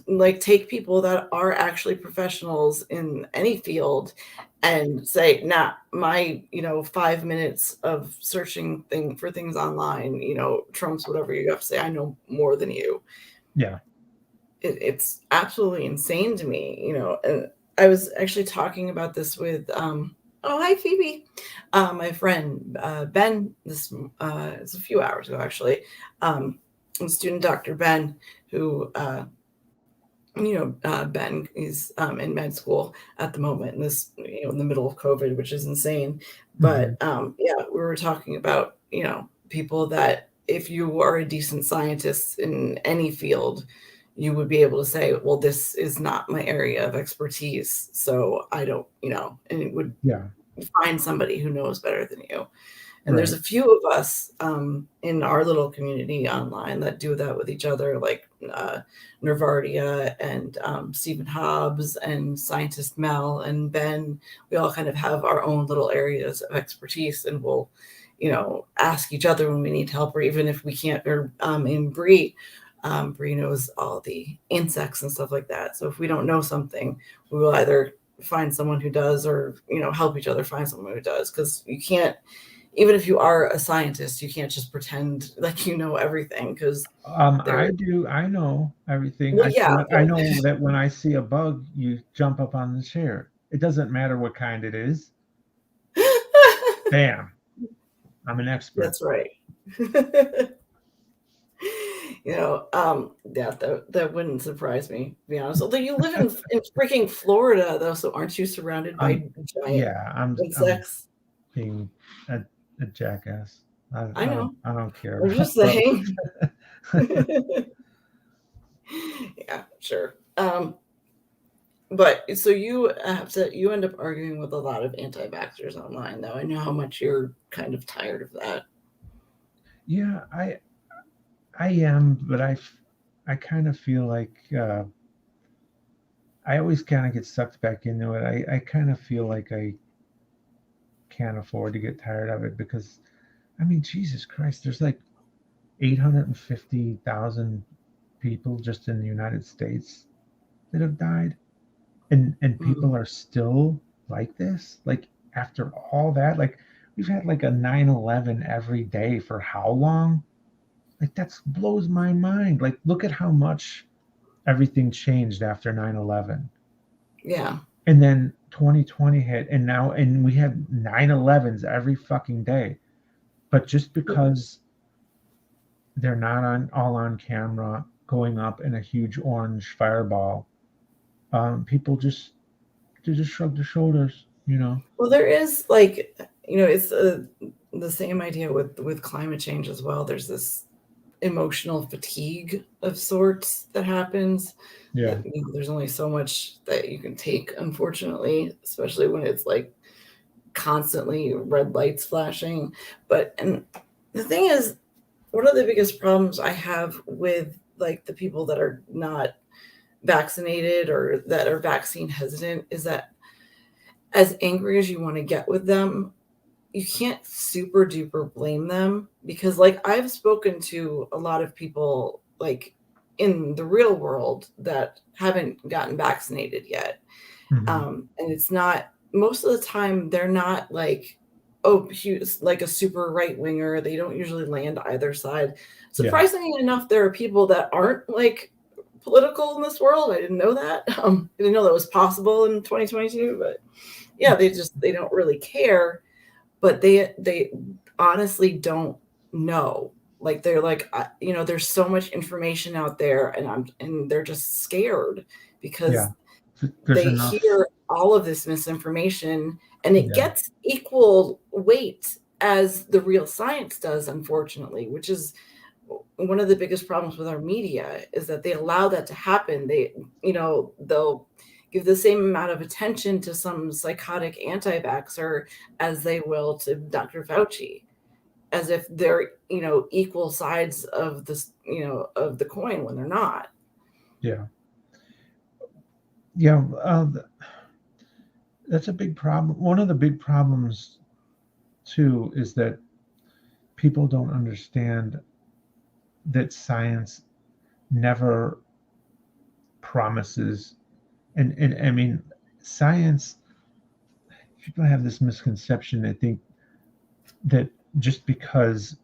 like take people that are actually professionals in any field and say, nah, my 5 minutes of searching for things online, trumps whatever you have to say. I know more than you. Yeah. It's absolutely insane to me, and I was actually talking about this with oh, hi Phoebe, my friend Ben. This it's a few hours ago actually. Student Dr. Ben, who Ben is in med school at the moment, in this, in the middle of COVID, which is insane. Hmm. But yeah, we were talking about, people that if you are a decent scientist in any field, you would be able to say, well, this is not my area of expertise. So I don't, and it would Yeah. find somebody who knows better than you. And there's Right. a few of us in our little community online that do that with each other, like Nervardia and Stephen Hobbs and Scientist Mel and Ben. We all kind of have our own little areas of expertise, and we'll, ask each other when we need help, or even if we can't. Or in Bree, Bree knows all the insects and stuff like that. So if we don't know something, we will either find someone who does, or help each other find someone who does, because you can't, even if you are a scientist, you can't just pretend like you know everything, because they're, I do. I know everything. well, yeah, I but know that when I see a bug, you jump up on the chair. It doesn't matter what kind it is. Bam! I'm an expert. that's right. Yeah, that wouldn't surprise me, to be honest. Although you live in freaking Florida, though, so aren't you surrounded by I'm giant yeah. I'm insects? being a, a jackass. I know. I don't care I'm about just bugs. saying. Yeah, sure. But so you end up arguing with a lot of anti-vaxxers online, though. I know how much you're kind of tired of that. Yeah, I am, but I kind of feel like I always kind of get sucked back into it. I kind of feel like I can't afford to get tired of it because, I mean, Jesus Christ, there's like 850,000 people just in the United States that have died, and Mm, people are still like this. Like after all that, like we've had like a 9/11 every day for how long? Like that blows my mind. Like look at how much everything changed after 9/11. yeah. And then 2020 hit, and we have 9/11s every fucking day. But just because they're not on all on camera going up in a huge orange fireball, people just shrug their shoulders, you know. Well, there is like, it's the same idea with climate change as well. There's this emotional fatigue of sorts that happens. Yeah, That there's only so much that you can take, unfortunately, especially when it's like constantly red lights flashing. But and the thing is, one of the biggest problems I have with like the people that are not vaccinated or that are vaccine hesitant is that as angry as you want to get with them, you can't super duper blame them because like I've spoken to a lot of people like in the real world that haven't gotten vaccinated yet. hmm, And it's not, most of the time they're not like, oh, he's like a super right winger. They don't usually land either side. yeah, Surprisingly enough, there are people that aren't like political in this world. I didn't know that. I didn't know that was possible in 2022, but yeah, they don't really care, but they honestly don't know. Like they're like, there's so much information out there, and they're just scared yeah. because There's they enough. hear all of this misinformation and it Yeah, gets equal weight as the real science does, unfortunately, which is one of the biggest problems with our media is that they allow that to happen. They'll give the same amount of attention to some psychotic anti-vaxxer as they will to Dr. Fauci, as if they're, equal sides of this, of the coin when they're not. yeah, yeah. That's a big problem. One of the big problems too is that people don't understand that science never promises, and I mean, science. People have this misconception. I think that just because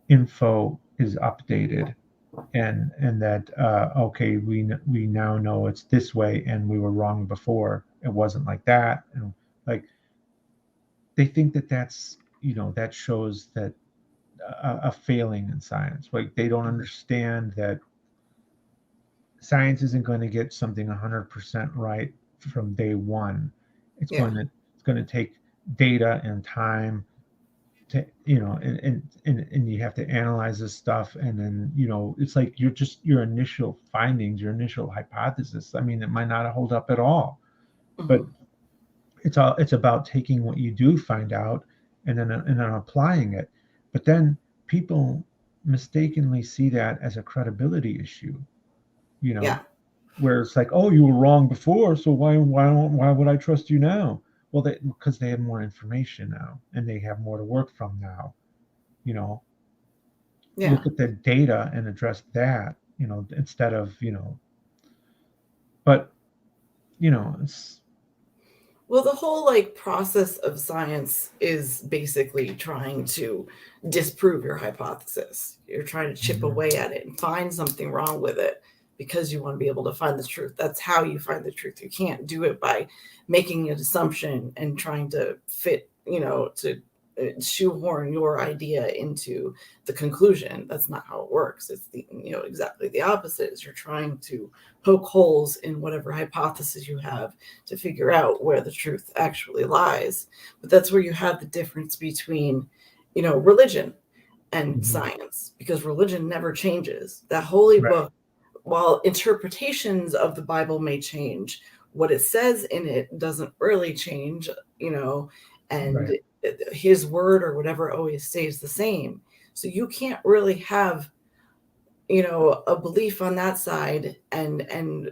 info is updated and that okay, we now know it's this way and we were wrong before, it wasn't like that, and like they think that that's, that shows that a failing in science. Like they don't understand that science isn't going to get something 100% right from day one. it's Yeah. going to it's going to take data and time to, and you have to analyze this stuff, and then, it's like your initial findings, your initial hypothesis, I mean, it might not hold up at all, but Hmm. it's about taking what you do find out and then applying it. But then people mistakenly see that as a credibility issue, you know Yeah. where it's like, oh, you were wrong before, so why would I trust you now? Well, because they have more information now and they have more to work from now. you know Yeah. Look at the data and address that, instead of, but it's Well, the whole like process of science is basically trying to disprove your hypothesis. You're trying to chip mhm, away at it and find something wrong with it because you want to be able to find the truth. That's how you find the truth. You can't do it by making an assumption and trying to fit, to shoehorn your idea into the conclusion. That's not how it works. It's exactly the opposite. Is you're trying to poke holes in whatever hypothesis you have to figure out where the truth actually lies. But that's where you have the difference between, religion and mhm, science, because religion never changes. That holy right, book, while interpretations of the Bible may change, what it says in it doesn't really change, and right, his word or whatever always stays the same. So you can't really have, a belief on that side and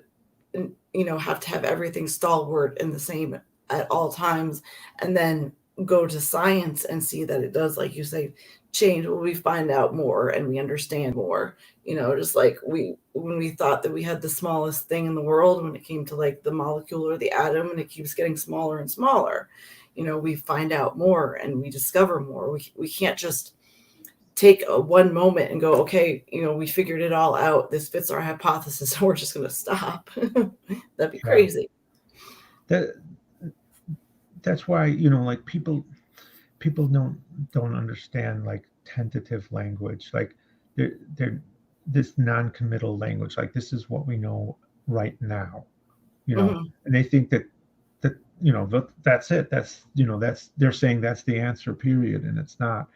have to have everything stalwart and the same at all times, and then go to science and see that it does, like you say, change. Well, we find out more and we understand more. Just like when we thought that we had the smallest thing in the world, when it came to like the molecule or the atom, and it keeps getting smaller and smaller. We find out more and we discover more. We can't just take one moment and go, okay, we figured it all out. This fits our hypothesis. And we're just going to stop. That'd be Yeah. crazy. That's why, like people don't understand like tentative language, like they're this non-committal language, like this is what we know right now, Mm-hmm. and they think that that's it, that's they're saying that's the answer, period, and it's not.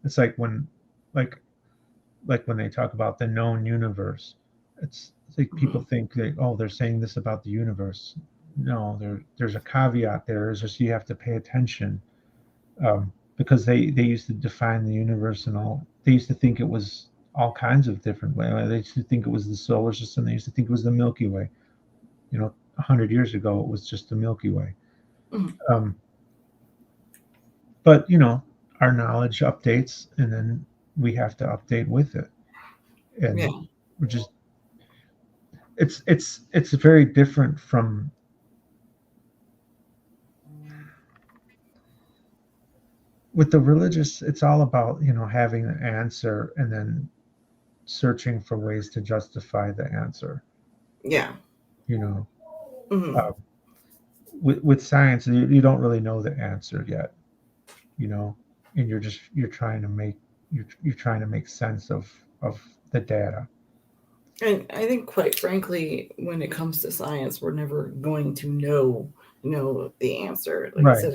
It's like when they talk about the known universe, it's like people Mm-hmm. think that, oh, they're saying this about the universe. No, there's a caveat there, is just you have to pay attention, because they used to define the universe and all. They used to think it was all kinds of different ways. They used to think it was the solar system. They used to think it was the Milky Way. 100 years ago, it was just the Milky Way. Mm-hmm. Um, but our knowledge updates, and then we have to update with it, Yeah. and we're just it's very different from with the religious. It's all about having an answer and then searching for ways to justify the answer. Yeah. You know, Mm-hmm. uh, with science, you don't really know the answer yet. And you're trying to make you're trying to make sense of the data. And I think, quite frankly, when it comes to science, we're never going to know the answer. Like I Right. said,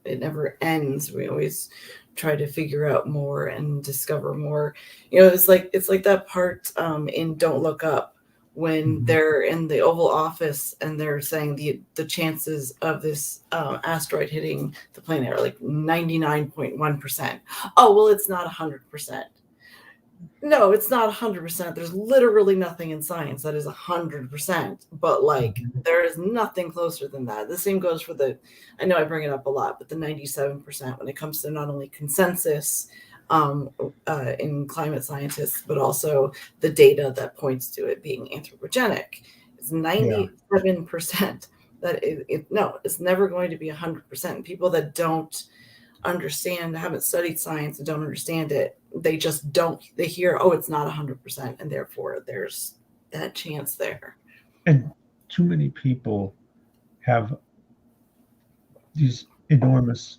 it never ends. We always try to figure out more and discover more. It's like that part in Don't Look Up, when Hmm. they're in the Oval Office and they're saying the chances of this asteroid hitting the planet are like 99.1%. Oh, well, it's not 100%. No, it's not 100%. There's literally nothing in science that is 100%, but like Hmm. there is nothing closer than that. The same goes for I know I bring it up a lot, but the 97% when it comes to not only consensus in climate scientists, but also the data that points to it being anthropogenic. It's Yeah. 97% that no, it's never going to be 100%. People that don't understand, haven't studied science and don't understand it, they just don't, they hear, oh, it's not 100%, and therefore there's that chance there. And too many people have these enormous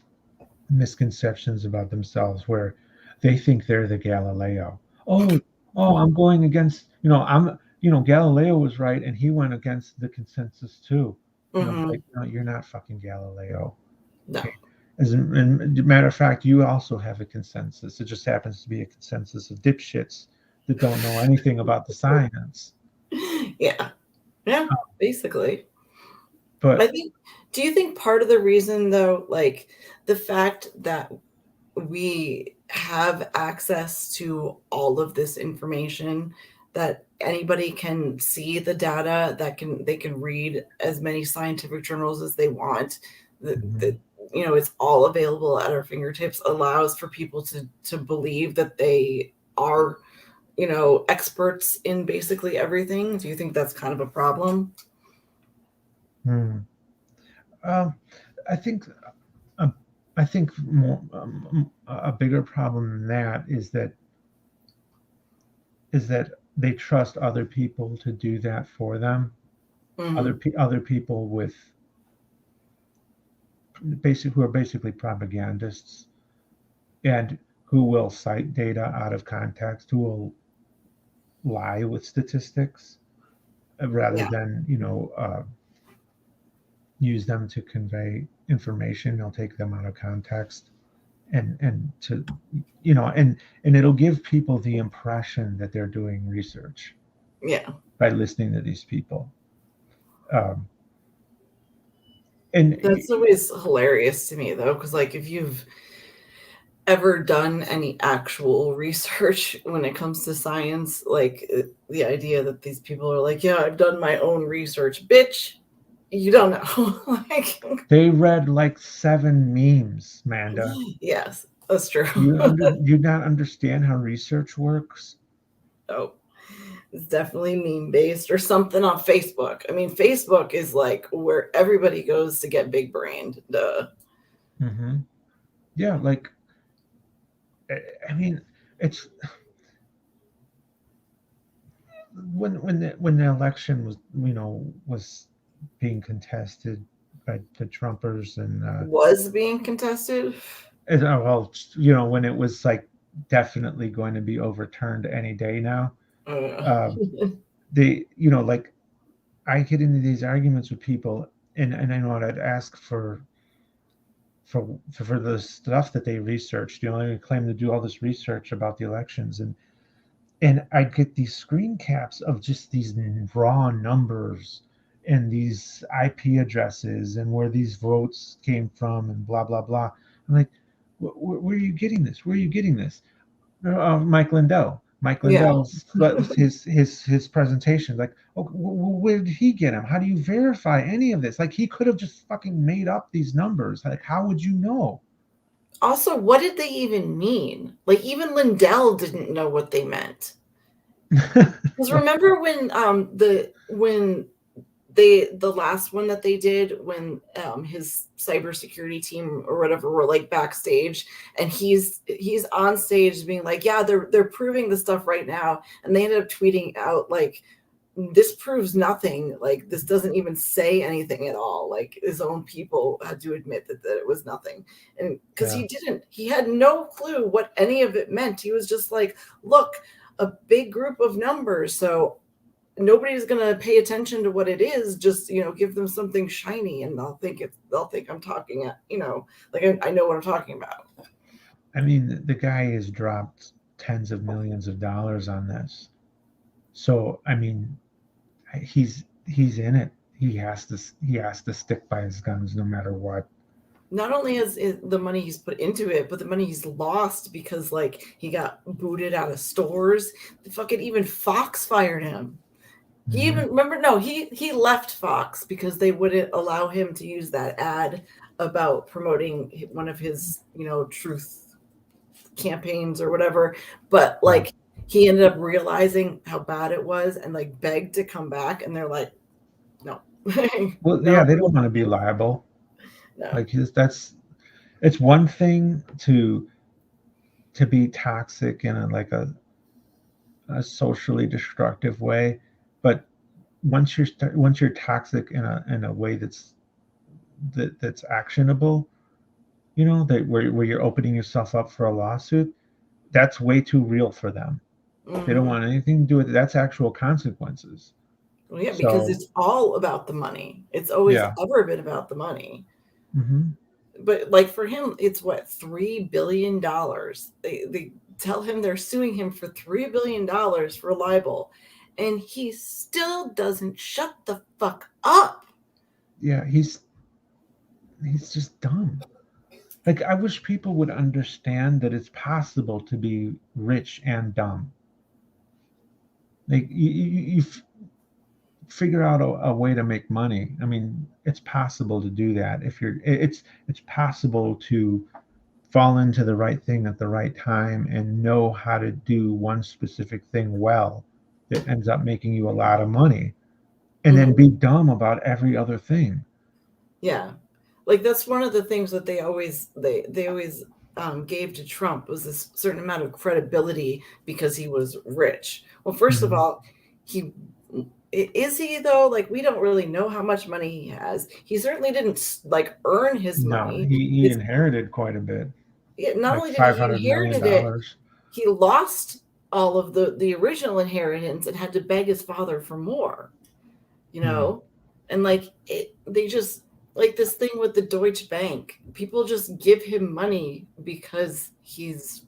misconceptions about themselves, where they think they're the Galileo. Oh, I'm going against, Galileo was right and he went against the consensus too. It's Mm-hmm. like, no, you're not fucking Galileo. No. Okay. As a matter of fact, you also have a consensus. It just happens to be a consensus of dipshits that don't know anything about the science. Yeah. Yeah, basically. I But think, do you think part of the reason, though, like the fact that we have access to all of this information, that anybody can see the data, that they can read as many scientific journals as they want, that mhm, it's all available at our fingertips, allows for people to believe that they are experts in basically everything? Do you think that's kind of a problem? hmm. Um, I think a, I think more, a bigger problem than that is that they trust other people to do that for them. Mm-hmm. Other people with who are basically propagandists, and who will cite data out of context, who will lie with statistics, rather Yeah. than use them to convey information. They'll take them out of context, and to and it'll give people the impression that they're doing research Yeah. by listening to these people. Um, and That's always hilarious to me, though, because like if you've ever done any actual research when it comes to science. Like the idea that these people are like, yeah, I've done my own research. Bitch, you don't know. Like, They read like 7 memes, Manda. yes, that's true. You not understand how research works? Oh, it's definitely meme based or something on Facebook. I mean, Facebook is like where everybody goes to get big brained. Duh. Hmm. Yeah, like I I mean, it's when the election was was being contested by the Trumpers Was being contested. well, when it was like definitely going to be overturned any day now. Uh, Um, they like I get into these arguments with people, and I know what I'd ask for for the stuff that they researched. They claim to do all this research about the elections, and I get these screen caps of just these raw numbers and these IP addresses and where these votes came from and blah blah blah. I'm like, where are you getting this? Where are you getting this? Mike Lindell. Mike yeah. Lindell's his presentation. Like, oh, where did he get him? How do you verify any of this? Like, he could have just fucking made up these numbers. Like, how would you know? Also, what did they even mean? Like, even Lindell didn't know what they meant. Because remember when the last one that they did when his cybersecurity team or whatever were like backstage, and he's on stage being like, yeah, they're proving the stuff right now, and they ended up tweeting out like, this proves nothing, like this doesn't even say anything at all. Like his own people had to admit that it was nothing, and because Yeah. he had no clue what any of it meant. He was just like, look, a big group of numbers, so nobody's gonna pay attention to what it is. Just give them something shiny, and they'll think I'm talking at like I know what I'm talking about. I mean, the guy has dropped tens of millions of dollars on this. So, I mean, he's in it. He has to stick by his guns no matter what. Not only is the money he's put into it, but the money he's lost because like he got booted out of stores. The fucking even Fox fired him. He Hmm. even remember no, he left Fox because they wouldn't allow him to use that ad about promoting one of his, truth campaigns or whatever. But Yeah. like he ended up realizing how bad it was and like begged to come back, and they're like, no. Well, No, yeah, they don't want to be liable. no. Like that's it's one thing to be toxic in a socially destructive way, but once you're toxic in a way that's actionable, that where you're opening yourself up for a lawsuit, that's way too real for them. They don't Hmm. want anything to do with it. That's actual consequences. Well, yeah, because So it's all about the money. It's always yeah. ever been about the money. Hmm. But like for him, it's what, $3 billion. They tell him they're suing him for $3 billion for libel, and he still doesn't shut the fuck up. Yeah, he's just dumb. Like, I wish people would understand that it's possible to be rich and dumb. Like, you figure out a way to make money. I mean, it's possible to do that. If you're it's possible to fall into the right thing at the right time and know how to do one specific thing well that ends up making you a lot of money, and then Mhm. be dumb about every other thing. Yeah, like that's one of the things that they always gave to Trump was this certain amount of credibility because he was rich. Well, first of Hmm. all, he is he though? Like we don't really know how much money he has. He certainly didn't like earn his No, money. he It's inherited quite a bit, not like only did he $500 million. inherited it, he lost all of the original inheritance and had to beg his father for more. you Hmm. know and like they just like this thing with the Deutsche Bank, people just give him money because he's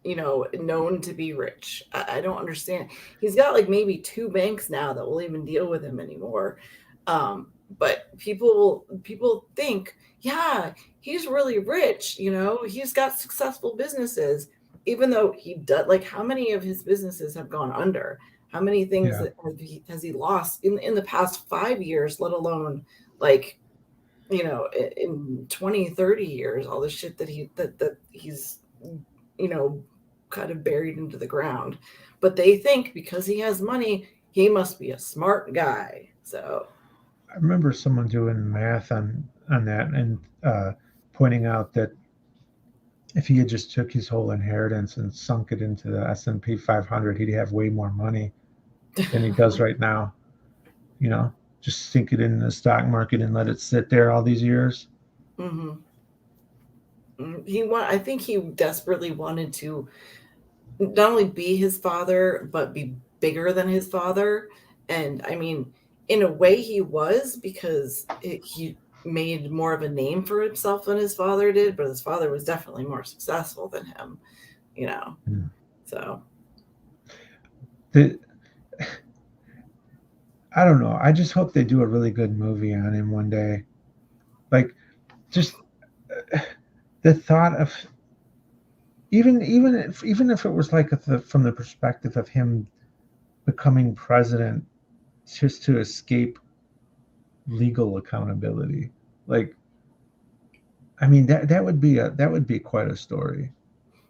known to be rich. I don't understand. He's got like maybe two banks now that will even deal with him anymore. But people think, yeah, he's really rich, he's got successful businesses, even though he does. Like, how many of his businesses have gone under? How many things Yeah. that has he lost in the past 5 years, let alone like in 20, 30 years, all the shit that he's you know kind of buried into the ground. But they think because he has money, he must be a smart guy. So I remember someone doing math on that and pointing out that if he had just took his whole inheritance and sunk it into the S&P 500, he'd have way more money than he does right now. You know, just sink it in the stock market and let it sit there all these years. hmm I think he desperately wanted to not only be his father, but be bigger than his father. And I mean, in a way, he was, because he made more of a name for himself than his father did, but his father was definitely more successful than him, you know. Hmm. So, The, I don't know. I just hope they do a really good movie on him one day. Like, just the thought of even if it was like from the perspective of him becoming president just to escape legal accountability. Like, I mean, that would be quite a story.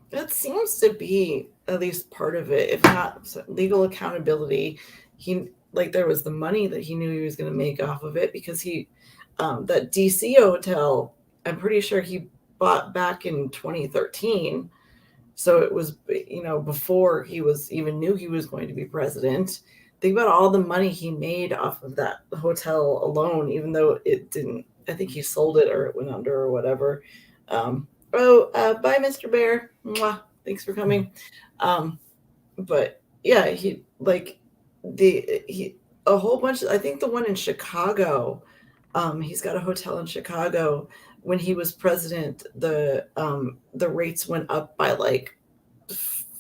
that seems to be at least part of it, if not legal accountability. He like there was the money that he knew he was going to make off of it, because that DC hotel, I'm pretty sure he bought back in 2013. So it was, before he was even knew he was going to be president. Think about all the money he made off of that hotel alone, even though it didn't. I think he sold it or it went under or whatever. Bye, Mr. Bear. Mwah. Thanks for coming. Um, but yeah, he like he a whole bunch. I think the one in Chicago. He's got a hotel in Chicago. When he was president, the rates went up by like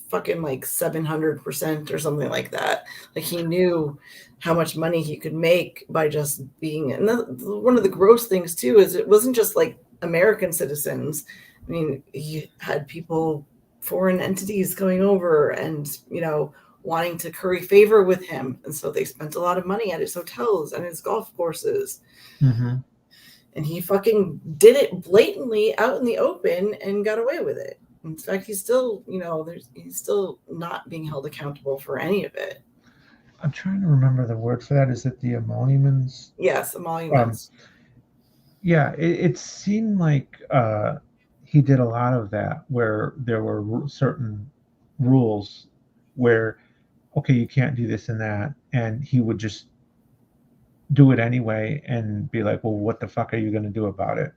fucking like 700% or something like that. Like, he knew how much money he could make by just being. And one of the gross things too is it wasn't just like American citizens. I mean, he had people, foreign entities, going over and wanting to curry favor with him, and so they spent a lot of money at his hotels and his golf courses. Mm-hmm. And he fucking did it blatantly out in the open and got away with it. In fact, he's still, he's still not being held accountable for any of it. I'm trying to remember the word for that. Is it the emoluments? Yes, Um, emoluments. yeah, it seemed like he did a lot of that where there were certain rules where, okay, you can't do this and that, and he would just do it anyway and be like, well, what the fuck are you going to do about it?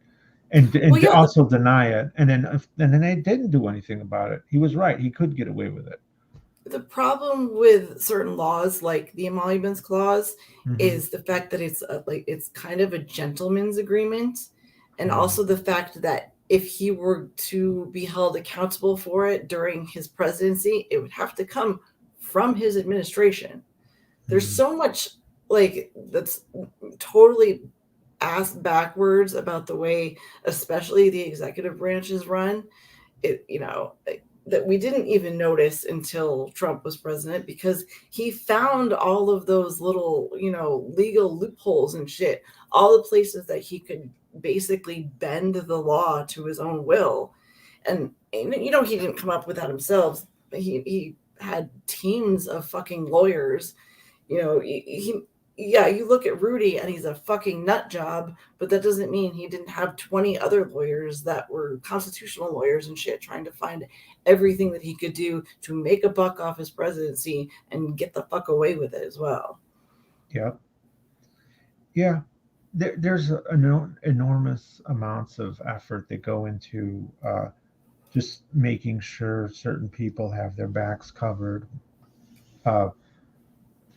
And Well, and yeah, also deny it, and then they didn't do anything about it. He was right; he could get away with it. the problem with certain laws, like the emoluments clause, Mm-hmm. is the fact that it's kind of a gentleman's agreement, and Mm-hmm. also the fact that if he were to be held accountable for it during his presidency, it would have to come from his administration. There's Mm-hmm. so much like that's totally ass backwards about the way, especially the executive branch is run. It that we didn't even notice until Trump was president, because he found all of those little legal loopholes and shit, all the places that he could basically bend the law to his own will. And he didn't come up with that himself. He had teams of fucking lawyers. He yeah, you look at Rudy and he's a fucking nut job, but that doesn't mean he didn't have 20 other lawyers that were constitutional lawyers and shit, trying to find everything that he could do to make a buck off his presidency and get the fuck away with it as well. Yeah, yeah. There's enormous amounts of effort that go into just making sure certain people have their backs covered. Uh,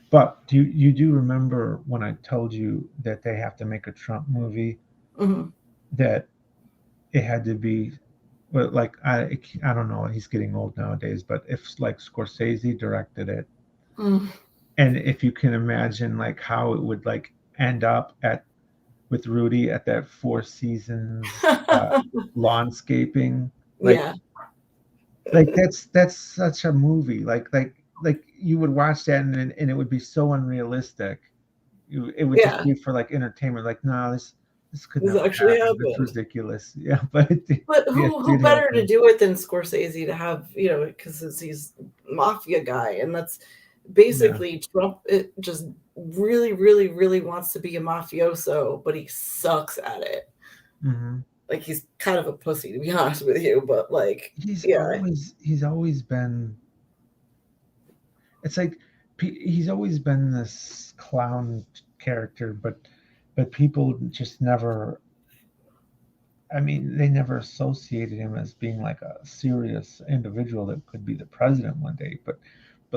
but do you remember when I told you that they have to make a Trump movie Mm-hmm. that it had to be, well, like I don't know, he's getting old nowadays, but if like Scorsese directed it, Mm. and if you can imagine like how it would like end up at with Rudy at that Four Seasons lawnscaping. Yeah. Like that's such a movie. Like you would watch that and it would be so unrealistic. It would just Yeah. be for like entertainment. Like, no, this could This never actually happen. It's happened. ridiculous. Yeah, but But yeah, it who did better to happen. do it than Scorsese to have, because he's mafia guy, and that's Yeah. basically Trump. It just really, really, really wants to be a mafioso, but he sucks at it. Hmm. Like he's kind of a pussy, to be honest with you. But like, yeah, He's always been. It's like he's always been this clown character, but people just never. I mean, they never associated him as being like a serious individual that could be the president one day. But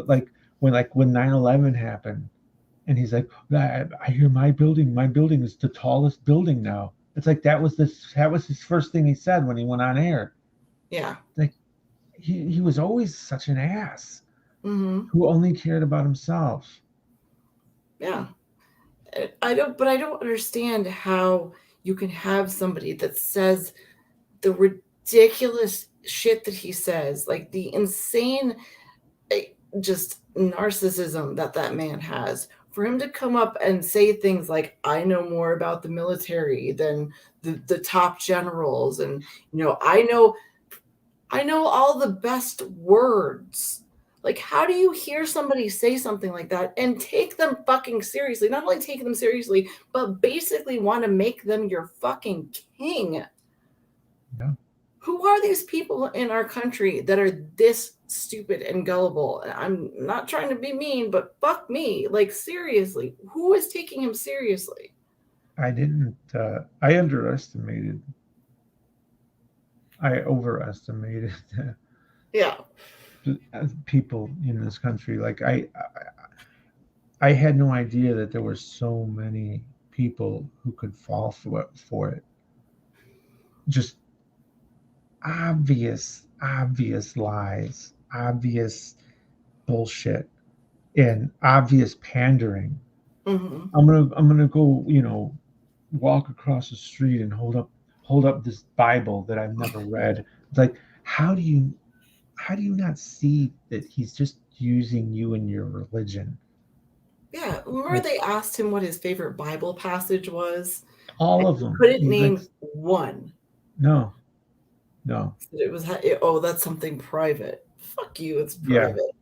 like when 9/11 happened, and he's like, I hear my building is the tallest building now. It's like that was his first thing he said when he went on air. yeah, Like he was always such an ass hmm who only cared about himself. yeah. I don't understand how you can have somebody that says the ridiculous shit that he says, like the insane just narcissism that man has, for him to come up and say things like, I know more about the military than the top generals, and I know all the best words. Like, how do you hear somebody say something like that and take them fucking seriously? Not only take them seriously, but basically want to make them your fucking king. Yeah, Who are these people in our country that are this stupid and gullible? I'm not trying to be mean, but fuck me. Like, seriously, who is taking him seriously? I didn't. I underestimated. I overestimated Yeah. people in this country. Like I had no idea that there were so many people who could fall for it. Just obvious lies, obvious bullshit, and obvious pandering. hmm I'm gonna go, walk across the street and hold up this Bible that I've never read. It's like, how do you not see that he's just using you and your religion? Yeah. Remember Like they asked him what his favorite Bible passage was? all And of he them. couldn't He's like, name one. no, no, It was, oh, that's something private. Fuck you, it's yeah. private.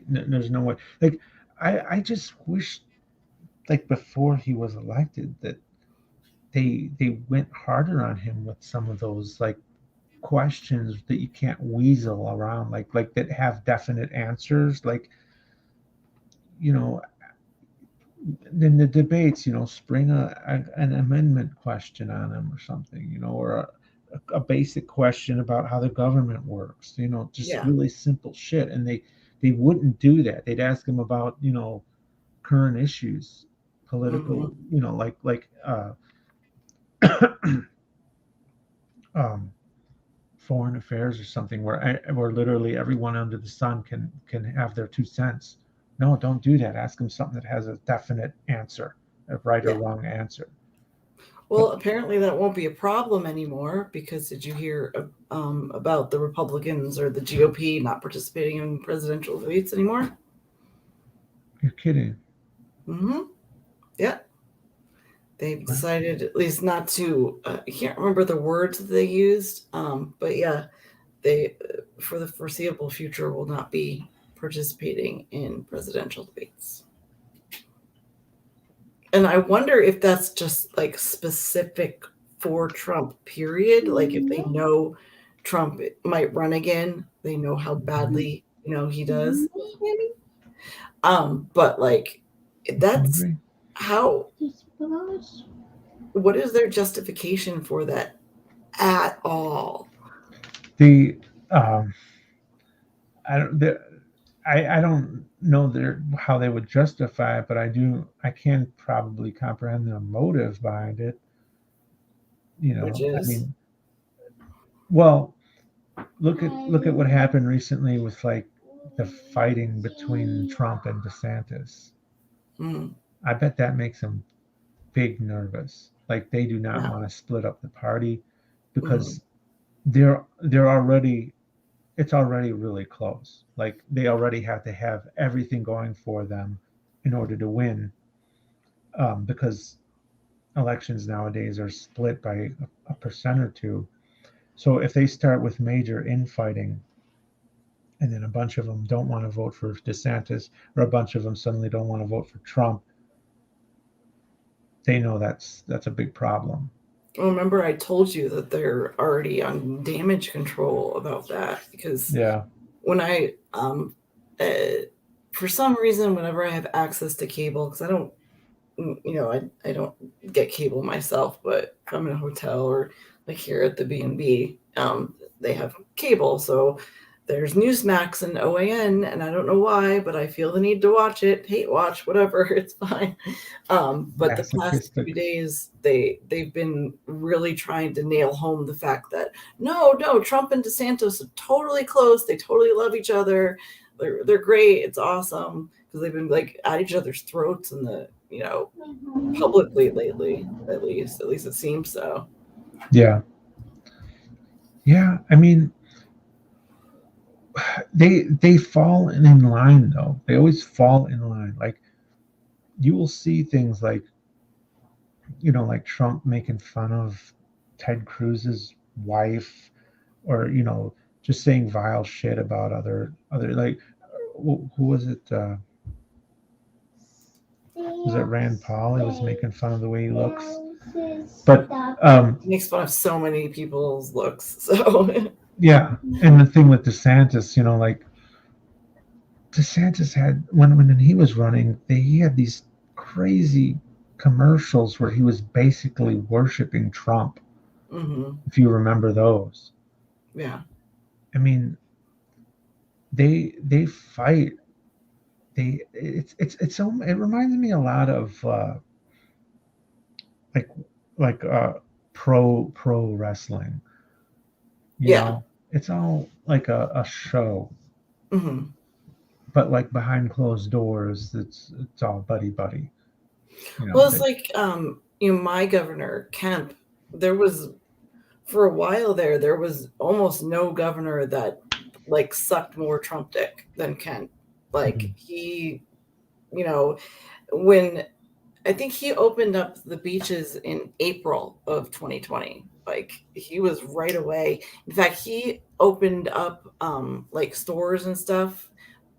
There's no way. Like I just wish like before he was elected that they went harder on him with some of those like questions that you can't weasel around like that have definite answers like you know in the debates spring an amendment question on him or something or a basic question about how the government works just Yeah. really simple shit and they wouldn't do that. They'd ask him about current issues, hmm political, like um foreign affairs or something where literally everyone under the sun can have their 2 cents. No, don't do that. Ask them something that has a definite answer, a right or Yeah. wrong answer. But Well, apparently that won't be a problem anymore, because did you hear about the Republicans or the GOP not participating in presidential debates anymore? you're kidding. hmm Yeah. They've What? decided at least not to. I can't remember the words that they used, but yeah, they, for the foreseeable future, will not be participating in presidential debates. And I wonder if that's just like specific for Trump, period. Like if they know Trump might run again, they know how Mhm. badly, he does. But like You that's hungry? how, what is their justification for that at all? The um, I don't the, I don't know how they would justify it, but I can probably comprehend their motive behind it. Which I is, mean, well, look at what happened recently with like the fighting between Trump and DeSantis. mm, I bet that makes him big nervous. Like they do not Yeah. want to split up the party because Mhm. they're already it's already really close. Like they already have to have everything going for them in order to win, because elections nowadays are split by a percent or two. So if they start with major infighting, and then a bunch of them don't want to vote for DeSantis, or a bunch of them suddenly don't want to vote for Trump, they know that's a big problem. Well, remember I told you that they're already on damage control about that because Yeah. when I for some reason whenever I have access to cable, because I don't, I don't get cable myself, but if I'm in a hotel or like here at the B&B, they have cable, so there's Newsmax and OAN, and I don't know why, but I feel the need to watch it, hate watch, whatever, it's fine. But the past Masochistic. few days, they've been really trying to nail home the fact that no, Trump and DeSantis are totally close. They totally love each other. They're great. It's awesome because they've been like at each other's throats in the publicly lately. At least it seems so. Yeah. Yeah. I mean, they fall in line though. They always fall in line. Like you will see things like, like Trump making fun of Ted Cruz's wife, or just saying vile shit about other like who was it? Was it Rand Paul? He was making fun of the way he looks. But It makes fun of so many people's looks. So yeah, and the thing with DeSantis, like DeSantis had when he was running, he had these crazy commercials where he was basically worshiping Trump. hmm If you remember those, yeah, I mean, they fight. It reminds me a lot of like pro wrestling. yeah. It's all like a show, hmm but like behind closed doors, it's all buddy buddy. Well, it's That like my governor Kemp. There was for a while there was almost no governor that like sucked more Trump dick than Kemp. Like mhm, he, you know, when I think he opened up the beaches in April of 2020. Like he was right away. In fact, he opened up like stores and stuff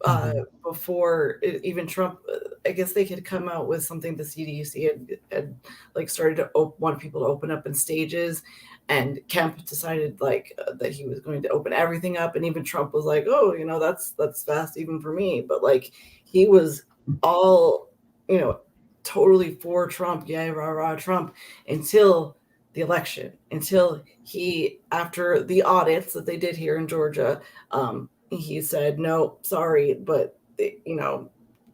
uh, mhm, before even Trump. I guess they could come out with something. The CDC had like started to want people to open up in stages, and Kemp decided like that he was going to open everything up, and even Trump was like, "Oh, that's fast even for me." But like he was all you know totally for Trump, yay, rah, rah, Trump, until the election, until he, after the audits that they did here in Georgia, he said, no, sorry, but,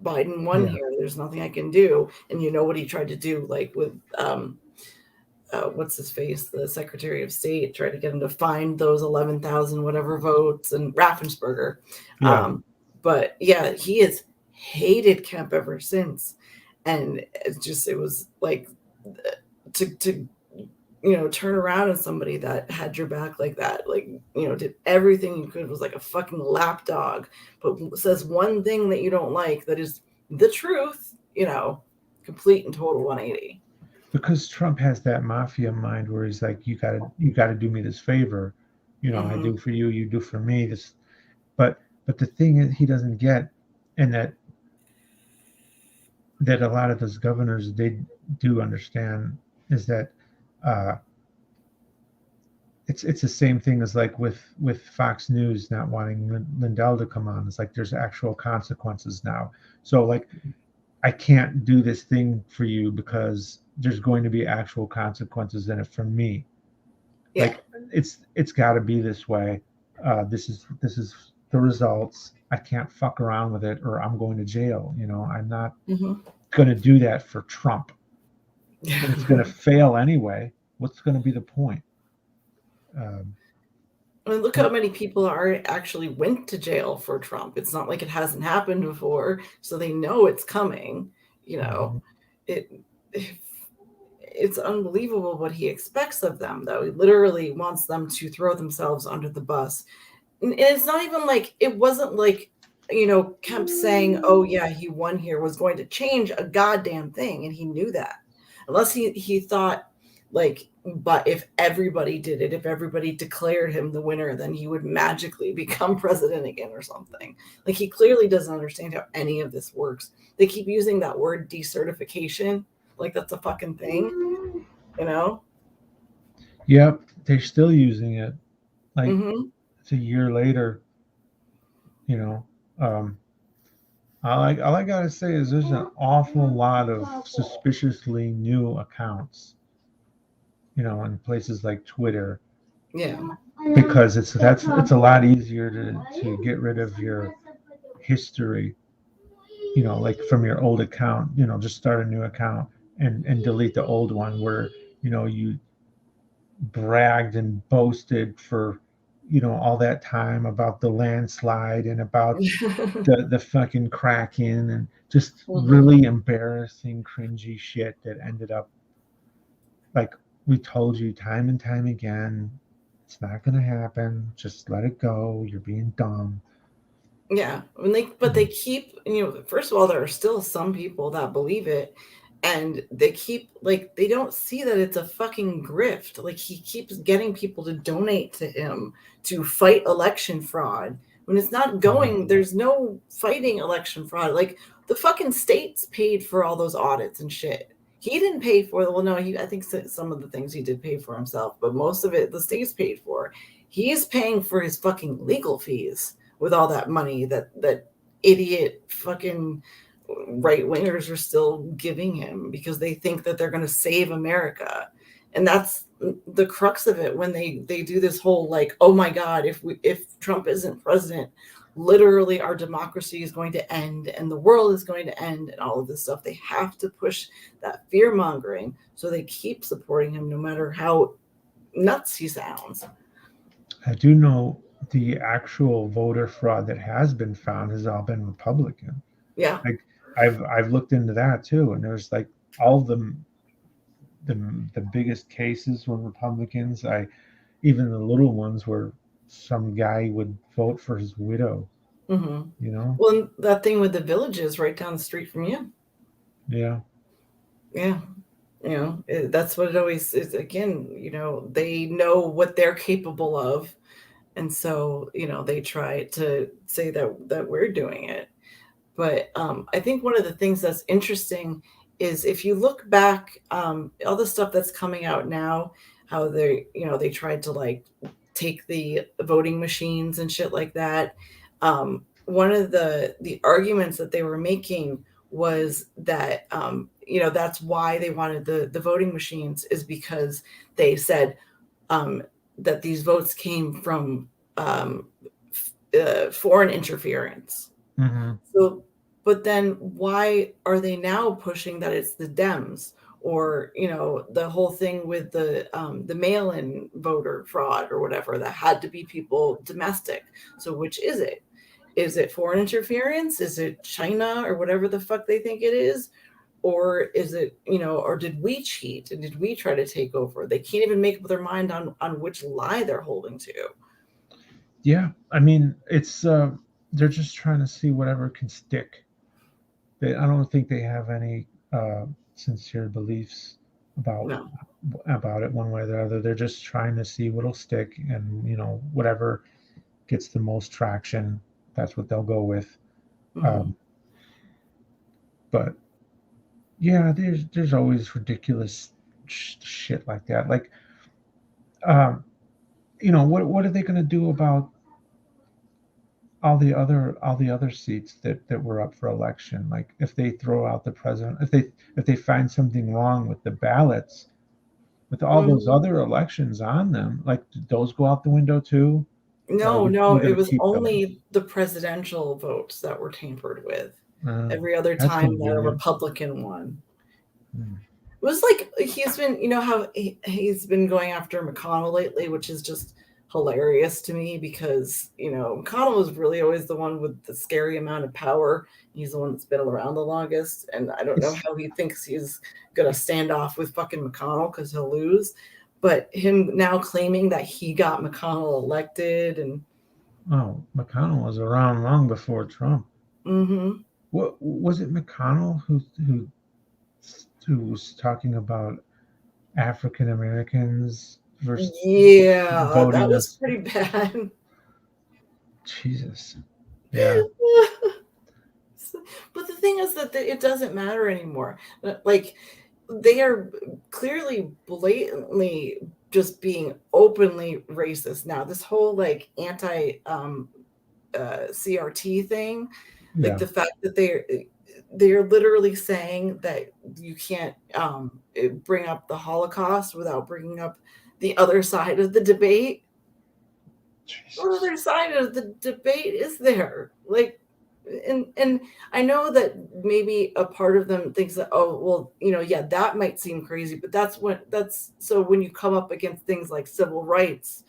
Biden won yeah, here. There's nothing I can do. And you know what he tried to do, like with, what's his face, the Secretary of State, tried to get him to find those 11,000 whatever votes and Raffensperger. yeah, Um, but yeah, he has hated Kemp ever since. And it was like to turn around on somebody that had your back like that, like, did everything you could, was like a fucking lapdog, but says one thing that you don't like that is the truth, complete and total 180. because Trump has that mafia mind where he's like, you gotta do me this favor, I hmm do for you, you do for me. But the thing is, he doesn't get, and that a lot of those governors they do understand, is that uh, it's the same thing as like with Fox News not wanting Lindell to come on. It's like there's actual consequences now. So like I can't do this thing for you because there's going to be actual consequences in it for me. Yeah. Like it's got to be this way. This is the results. I can't fuck around with it, or I'm going to jail. I'm not hmm going to do that for Trump, and it's going to I fail anyway. What's going to be the point? Um, mean, look how but many people are actually went to jail for Trump. It's not like it hasn't happened before, so they know it's coming. You know, mhm. it. it's unbelievable what he expects of them, though. He literally wants them to throw themselves under the bus. And it's not even like, it wasn't like, Kemp saying, oh, yeah, he won here was going to change a goddamn thing. And he knew that. Unless he thought, like, but if everybody did it, if everybody declared him the winner, then he would magically become president again or something. Like, he clearly doesn't understand how any of this works. They keep using that word decertification like that's a fucking thing, you know? Yep, they're still using it. Like, Mm-hmm. it's a year later, you know. Um, all I gotta say is there's an awful lot of suspiciously new accounts, in places like Twitter, Yeah. because it's a lot easier to get rid of your history, like from your old account, just start a new account and delete the old one where, you bragged and boasted for, all that time about the landslide and about the fucking Kraken and just Mm-hmm. really embarrassing, cringy shit that ended up like we told you time and time again. It's not gonna happen. Just let it go. You're being dumb. Yeah. But they keep, first of all, there are still some people that believe it. And they keep, like, they don't see that it's a fucking grift. Like, he keeps getting people to donate to him to fight election fraud. When it's not going, there's no fighting election fraud. Like, the fucking states paid for all those audits and shit. He didn't pay for it. Well, no, I think some of the things he did pay for himself, but most of it the states paid for. He's paying for his fucking legal fees with all that money that idiot fucking right wingers are still giving him because they think that they're going to save America. And that's the crux of it when they do this whole, like, oh my God, if Trump isn't president, literally our democracy is going to end and the world is going to end and all of this stuff. They have to push that fear mongering, so they keep supporting him no matter how nuts he sounds. I do know the actual voter fraud that has been found has all been Republican. Yeah. Like I've looked into that too, and there's like all the the biggest cases were Republicans. Even the little ones where some guy would vote for his widow. Mm-hmm. You know? Well, that thing with the villages right down the street from you. Yeah. Yeah. That's what it always is. Again, they know what they're capable of. And so, they try to say that we're doing it. But I think one of the things that's interesting is if you look back, all the stuff that's coming out now, how they tried to, like, take the voting machines and shit like that. One of the arguments that they were making was that, that's why they wanted the voting machines, is because they said um, that these votes came from um, foreign interference. Mm-hmm. So, but then why are they now pushing that it's the Dems, or the whole thing with the mail-in voter fraud or whatever, that had to be people domestic? So which is it? Is it foreign interference? Is it China or whatever the fuck they think it is? Or is it, or did we cheat and did we try to take over? They can't even make up their mind on which lie they're holding to. Yeah. I mean, it's they're just trying to see whatever can stick. I don't think they have any sincere beliefs about No. about it one way or the other. They're just trying to see what'll stick, and whatever gets the most traction, that's what they'll go with. Mm-hmm. But yeah, there's always ridiculous shit like that. Like, um, what are they going to do about all the other seats that were up for election? Like, if they throw out the president, if they find something wrong with the ballots, with all those Mm-hmm. other elections on them, like, did those go out the window too? Or are No, we, no, we it going to was keep those? only the presidential votes that were tampered with. Uh, Every other that's time that a convenient. Republican won. Hmm. It was like he's been, how he's been going after McConnell lately, which is just hilarious to me because, McConnell is really always the one with the scary amount of power. He's the one that's been around the longest. And I don't know It's how he thinks he's going to stand off with fucking McConnell because he'll lose. But him now claiming that he got McConnell elected and. oh, McConnell was around long before Trump. Mm-hmm. What was it? McConnell who was talking about African Americans versus Yeah, that voting was us. pretty bad. Jesus. Yeah. But the thing is that it doesn't matter anymore. Like, they are clearly blatantly just being openly racist now. This whole like anti CRT thing, like Yeah. the fact that they're literally saying that you can't bring up the Holocaust without bringing up the other side of the debate. What Jesus. other side of the debate is there? Like, and I know that maybe a part of them thinks that, oh well, yeah, that might seem crazy, but that's so when you come up against things like civil rights,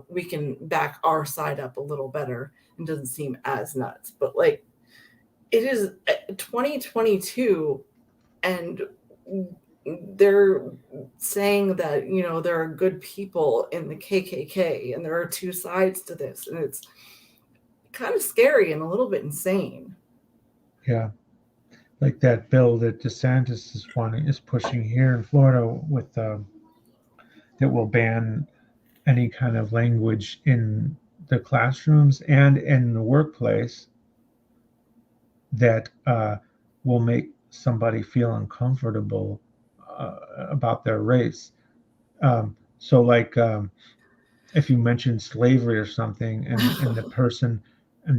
we can back our side up a little better and doesn't seem as nuts. But like, it is 2022 and they're saying that there are good people in the KKK and there are two sides to this, and it's kind of scary and a little bit insane. Yeah. Like that bill that DeSantis is pushing here in Florida with that will ban any kind of language in the classrooms and in the workplace that will make somebody feel uncomfortable about their race. So, like, if you mention slavery or something, and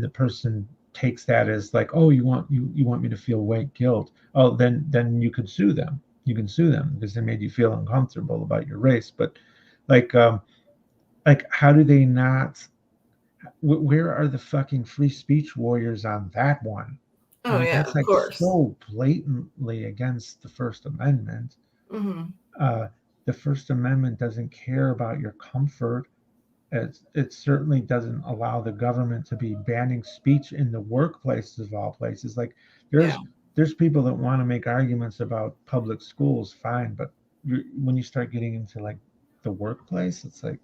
the person takes that as like, oh, you want me to feel white guilt. Oh, then you could sue them. You can sue them because they made you feel uncomfortable about your race. But like, how do they not? Where are the fucking free speech warriors on that one? I Oh mean, yeah, that's of like course. so blatantly against the First Amendment. Mm-hmm. Uh, the First Amendment doesn't care about your comfort. It certainly doesn't allow the government to be banning speech in the workplaces of all places. Like Yeah, there's people that want to make arguments about public schools, fine, but when you start getting into like the workplace, it's like,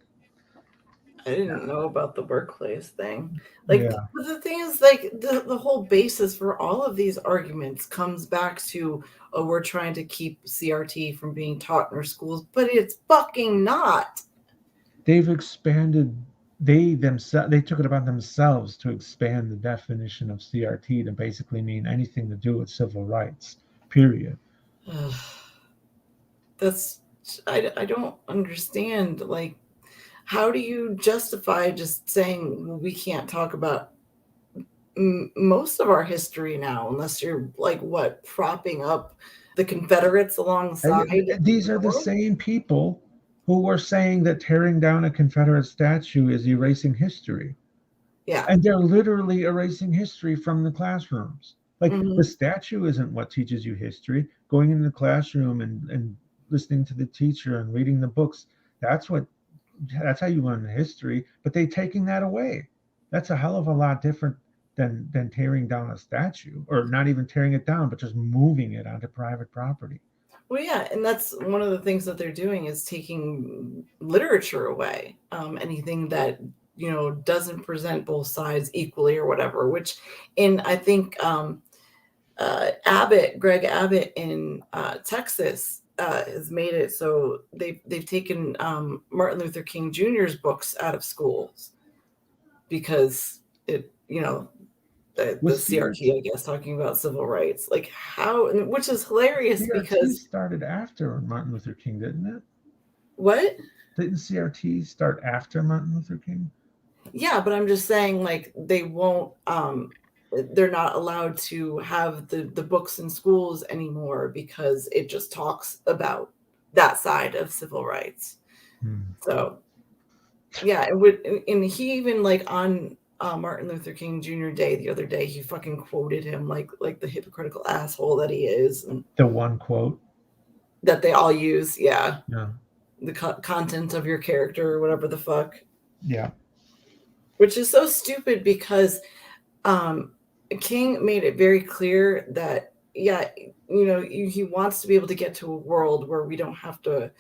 I didn't know about the workplace thing. Like, yeah, but the thing is, like, the whole basis for all of these arguments comes back to, oh, we're trying to keep CRT from being taught in our schools, but it's fucking not. they've expanded. They took it upon themselves to expand the definition of CRT to basically mean anything to do with civil rights. Period. That's I don't understand. Like, how do you justify just saying, well, we can't talk about most of our history now unless you're like what, propping up the Confederates alongside the These are the North? same people who were saying that tearing down a Confederate statue is erasing history. Yeah. And they're literally erasing history from the classrooms. Like the Hmm. statue isn't what teaches you history. Going into the classroom and listening to the teacher and reading the books, that's what that's how you learn the history. But they taking that away. That's a hell of a lot different than tearing down a statue, or not even tearing it down, but just moving it onto private property. Well, yeah, and that's one of the things that they're doing is taking literature away. Anything that doesn't present both sides equally or whatever. Which, in I think Greg Abbott in Texas has made it so they've taken Martin Luther King Jr.'s books out of schools because the Was CRT, I guess, talking about civil rights, like how, which is hilarious CRT because started after Martin Luther King, didn't it? what? Didn't CRT start after Martin Luther King? Yeah, but I'm just saying, like, they won't they're not allowed to have the books in schools anymore because it just talks about that side of civil rights. Hmm. So yeah, it would, and he even like on Martin Luther King Jr. Day the other day, he fucking quoted him like the hypocritical asshole that he is, and The one quote. that they all use. Yeah, Yeah. the content of your character or whatever the fuck. Yeah. which is so stupid because um, King made it very clear that, yeah, he wants to be able to get to a world where we don't have to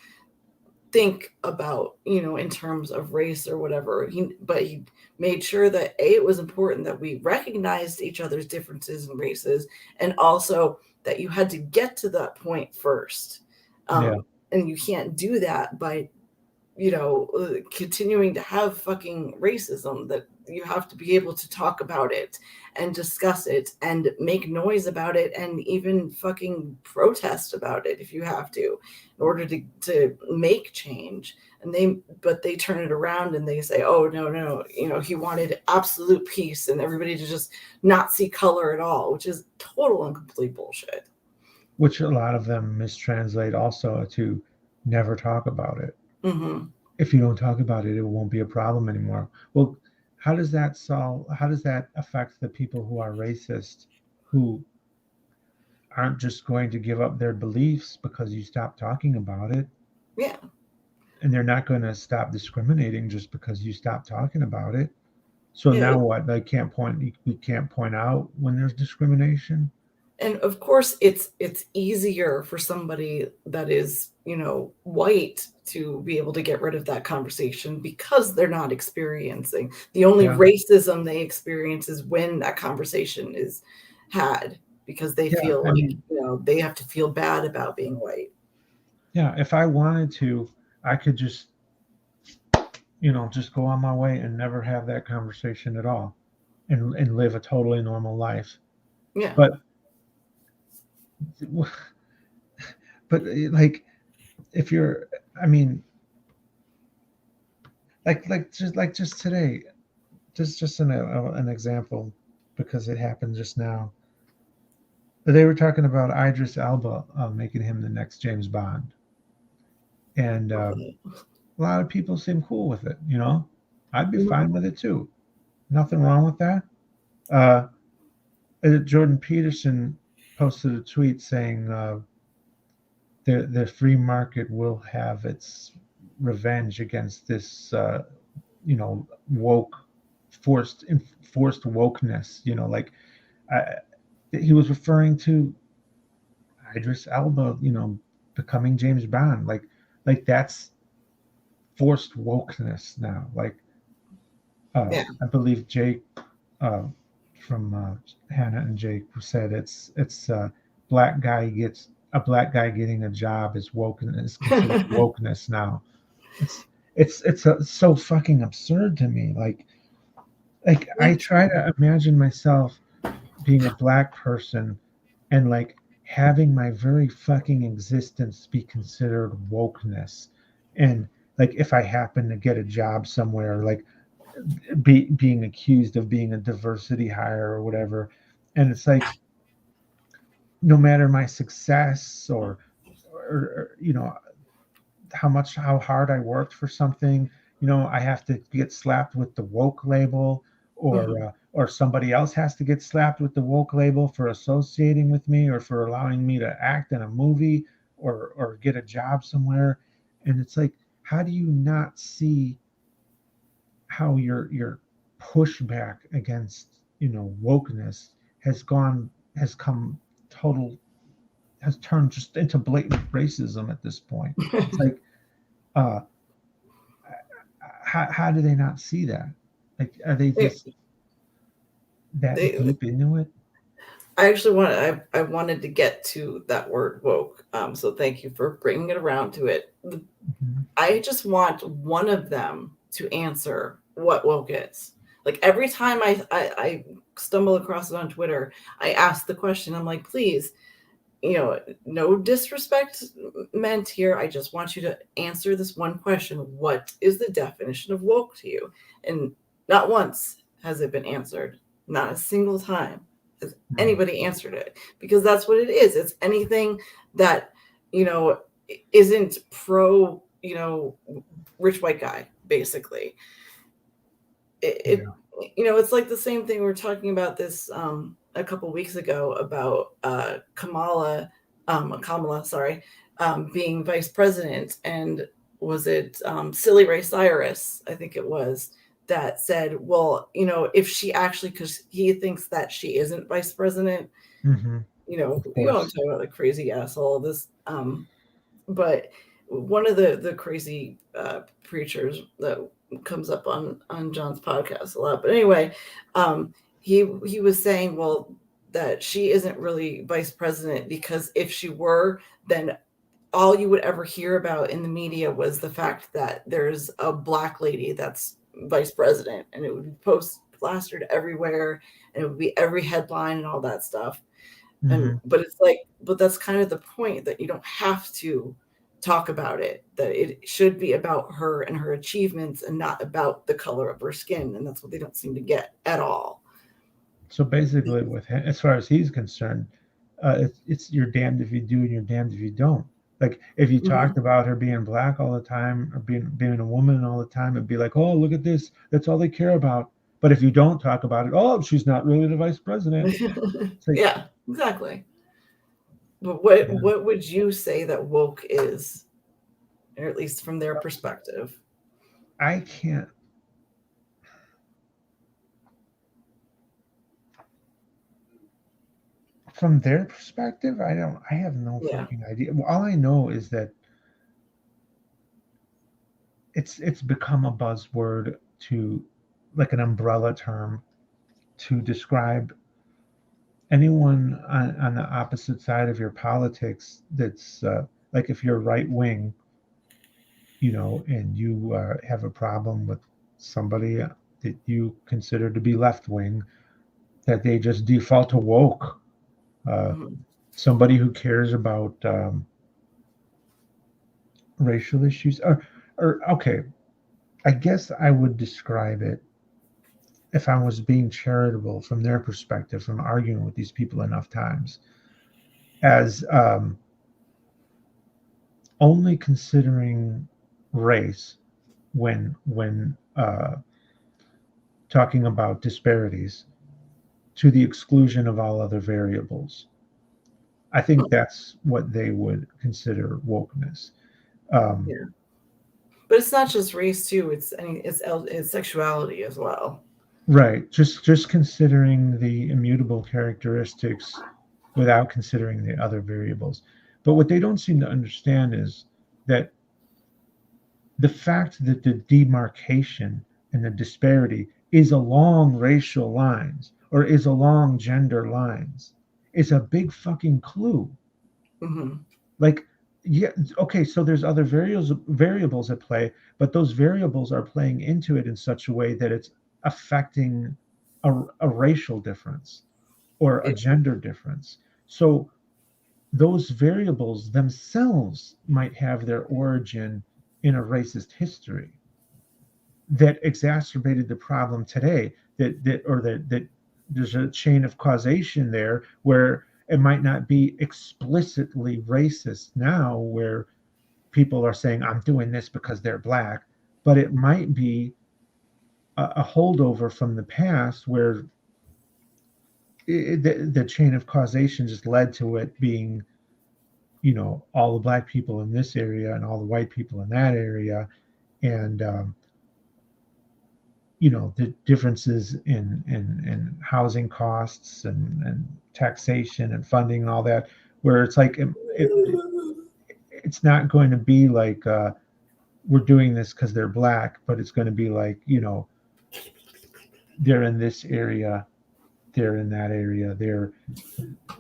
think about, in terms of race or whatever. But he made sure that it was important that we recognized each other's differences and races, and also that you had to get to that point first. Yeah. And you can't do that by continuing to have fucking racism. That you have to be able to talk about it and discuss it and make noise about it and even fucking protest about it if you have to, in order to make change. But they turn it around and they say, oh, no, he wanted absolute peace and everybody to just not see color at all, which is total and complete bullshit. Which a lot of them mistranslate also to never talk about it. Mm-hmm. If you don't talk about it, it won't be a problem anymore. Well, how does that solve? How does that affect the people who are racist, who aren't just going to give up their beliefs because you stop talking about it? Yeah. And they're not going to stop discriminating just because you stop talking about it. So Yeah. now what? They can't point. We can't point out when there's discrimination. And of course it's easier for somebody that is white to be able to get rid of that conversation because they're not experiencing the only Yeah. racism they experience is when that conversation is had, because they Yeah. feel I like mean, they have to feel bad about being white. yeah. If I wanted to, I could just just go on my way and never have that conversation at all, and live a totally normal life. Yeah. But but like if you're, I mean, like just today, just an example, because it happened just now. They were talking about Idris Elba, making him the next James Bond, and a lot of people seem cool with it. I'd be Mhm. fine with it too. Nothing wrong with that. Uh, Jordan Peterson posted a tweet saying the free market will have its revenge against this woke forced forced wokeness. I, he was referring to Idris Elba, becoming James Bond. Like that's forced wokeness now. Like Yeah. I believe Jake uh, from Hannah and Jake said it's black guy getting a job is wokeness, considered wokeness now. It's it's so fucking absurd to me. Like I Me try too. to imagine myself being a black person and like having my very fucking existence be considered wokeness. And like if I happen to get a job somewhere, like being accused of being a diversity hire or whatever, and it's like no matter my success or how hard I worked for something, I have to get slapped with the woke label, Mhm. or somebody else has to get slapped with the woke label for associating with me or for allowing me to act in a movie or get a job somewhere. And it's like, how do you not see how your pushback against wokeness has come total has turned just into blatant racism at this point. It's like, uh, how do they not see that? Like, are they they, just that they, deep into it? I actually I wanted to get to that word woke. So thank you for bringing it around to it. Mhm. I just want one of them to answer what woke is. Like every time I stumble across it on Twitter, I ask the question. I'm like, please, no disrespect meant here. I just want you to answer this one question. What is the definition of woke to you? And not once has it been answered. Not a single time has Right. anybody answered it, because that's what it is. It's anything that, you know, isn't pro, rich white guy, basically. It, Yeah. it's like the same thing we were talking about this a couple weeks ago about Kamala, sorry, being vice president, and was it Silly Ray Cyrus, I think it was, that said, well, if she actually, because he thinks that she isn't vice president, Mm-hmm. Of you know, I'm course. talking about the crazy asshole. But one of the crazy preachers that comes up on John's podcast a lot. But anyway, he was saying, well, that she isn't really vice president because if she were, then all you would ever hear about in the media was the fact that there's a black lady that's vice president, and it would be plastered everywhere, and it would be every headline and all that stuff. And Mm-hmm. but it's like, but that's kind of the point, that you don't have to talk about it, that it should be about her and her achievements and not about the color of her skin, and that's what they don't seem to get at all. So basically, with him, as far as he's concerned, it's you're damned if you do and you're damned if you don't. Like if you Mhm. talked about her being black all the time or being a woman all the time, it'd be like, oh, look at this. That's all they care about. But if you don't talk about it, oh, she's not really the vice president. It's like, Yeah, exactly. But what yeah, what would you say that woke is, or at least from their perspective? I can't. From their perspective, I don't. I have no Yeah. fucking idea. Well, all I know is that it's become a buzzword to, like an umbrella term to describe anyone on the opposite side of your politics that's like if you're right wing, and you have a problem with somebody that you consider to be left wing, that they just default to woke. Uh, Mhm. Somebody who cares about racial issues, or okay, I guess I would describe it, if I was being charitable from their perspective, from arguing with these people enough times, as only considering race when talking about disparities to the exclusion of all other variables. I think that's what they would consider wokeness. Um, Yeah. But it's not just race too. It's sexuality as well. right, just considering the immutable characteristics without considering the other variables. But what they don't seem to understand is that the fact that the demarcation and the disparity is along racial lines or is along gender lines is a big fucking clue. Hmm. Like, yeah, okay, so there's other variables at play, but those variables are playing into it in such a way that it's affecting a racial difference or a Yeah. gender difference. So those variables themselves might have their origin in a racist history that exacerbated the problem today, that there's a chain of causation there where it might not be explicitly racist now, where people are saying I'm doing this because they're black, but it might be a holdover from the past where the chain of causation just led to it being, all the black people in this area and all the white people in that area, and the differences in housing costs and taxation and funding and all that, where it's like it's not going to be like we're doing this because they're black, but it's going to be like, they're in this area, they're in that area, they're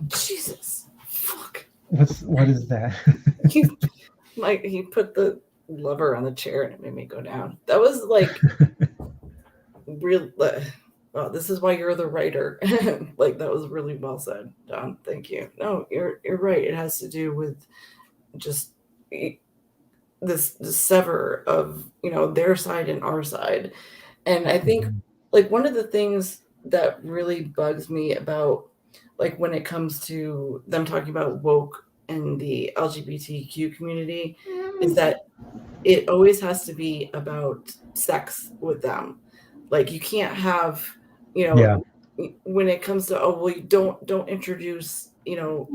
Jesus. Fuck. what is that? He he put the lever on the chair and it made me go down. That was like real. Well, this is why you're the writer. Like that was really well said, Don. Thank you. No, you're right. It has to do with just this sever of their side and our side. And I think Mhm. like one of the things that really bugs me about, like when it comes to them talking about woke and the LGBTQ community, is that it always has to be about sex with them. Like you can't have, you Yeah. know, when it comes to, oh well, you don't introduce you know,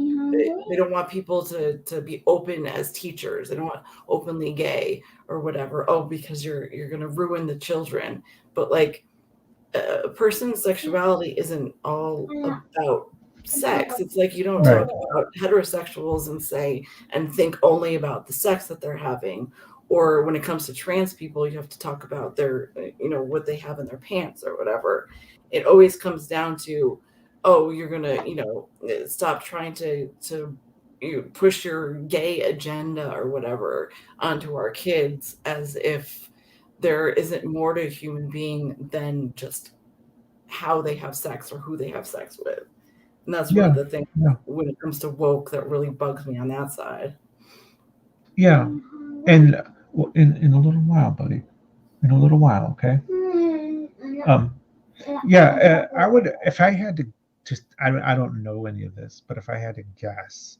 they don't want people to be open as teachers. They don't want openly gay or whatever. Oh, because you're going to ruin the children. But like a person's sexuality isn't all about sex. It's like you don't Right. talk about heterosexuals and say and think only about the sex that they're having. Or when it comes to trans people, you have to talk about their, you know, what they have in their pants or whatever. It always comes down to, oh, you're gonna, you know, stop trying to you push your gay agenda or whatever onto our kids, as if there isn't more to a human being than just how they have sex or who they have sex with. And that's one Yeah. of the things Yeah. when it comes to woke that really bugs me on that side. Yeah. And in a little while, buddy. In a little while, okay? Um, yeah, I would, if I had to just, I don't know any of this, but if I had to guess,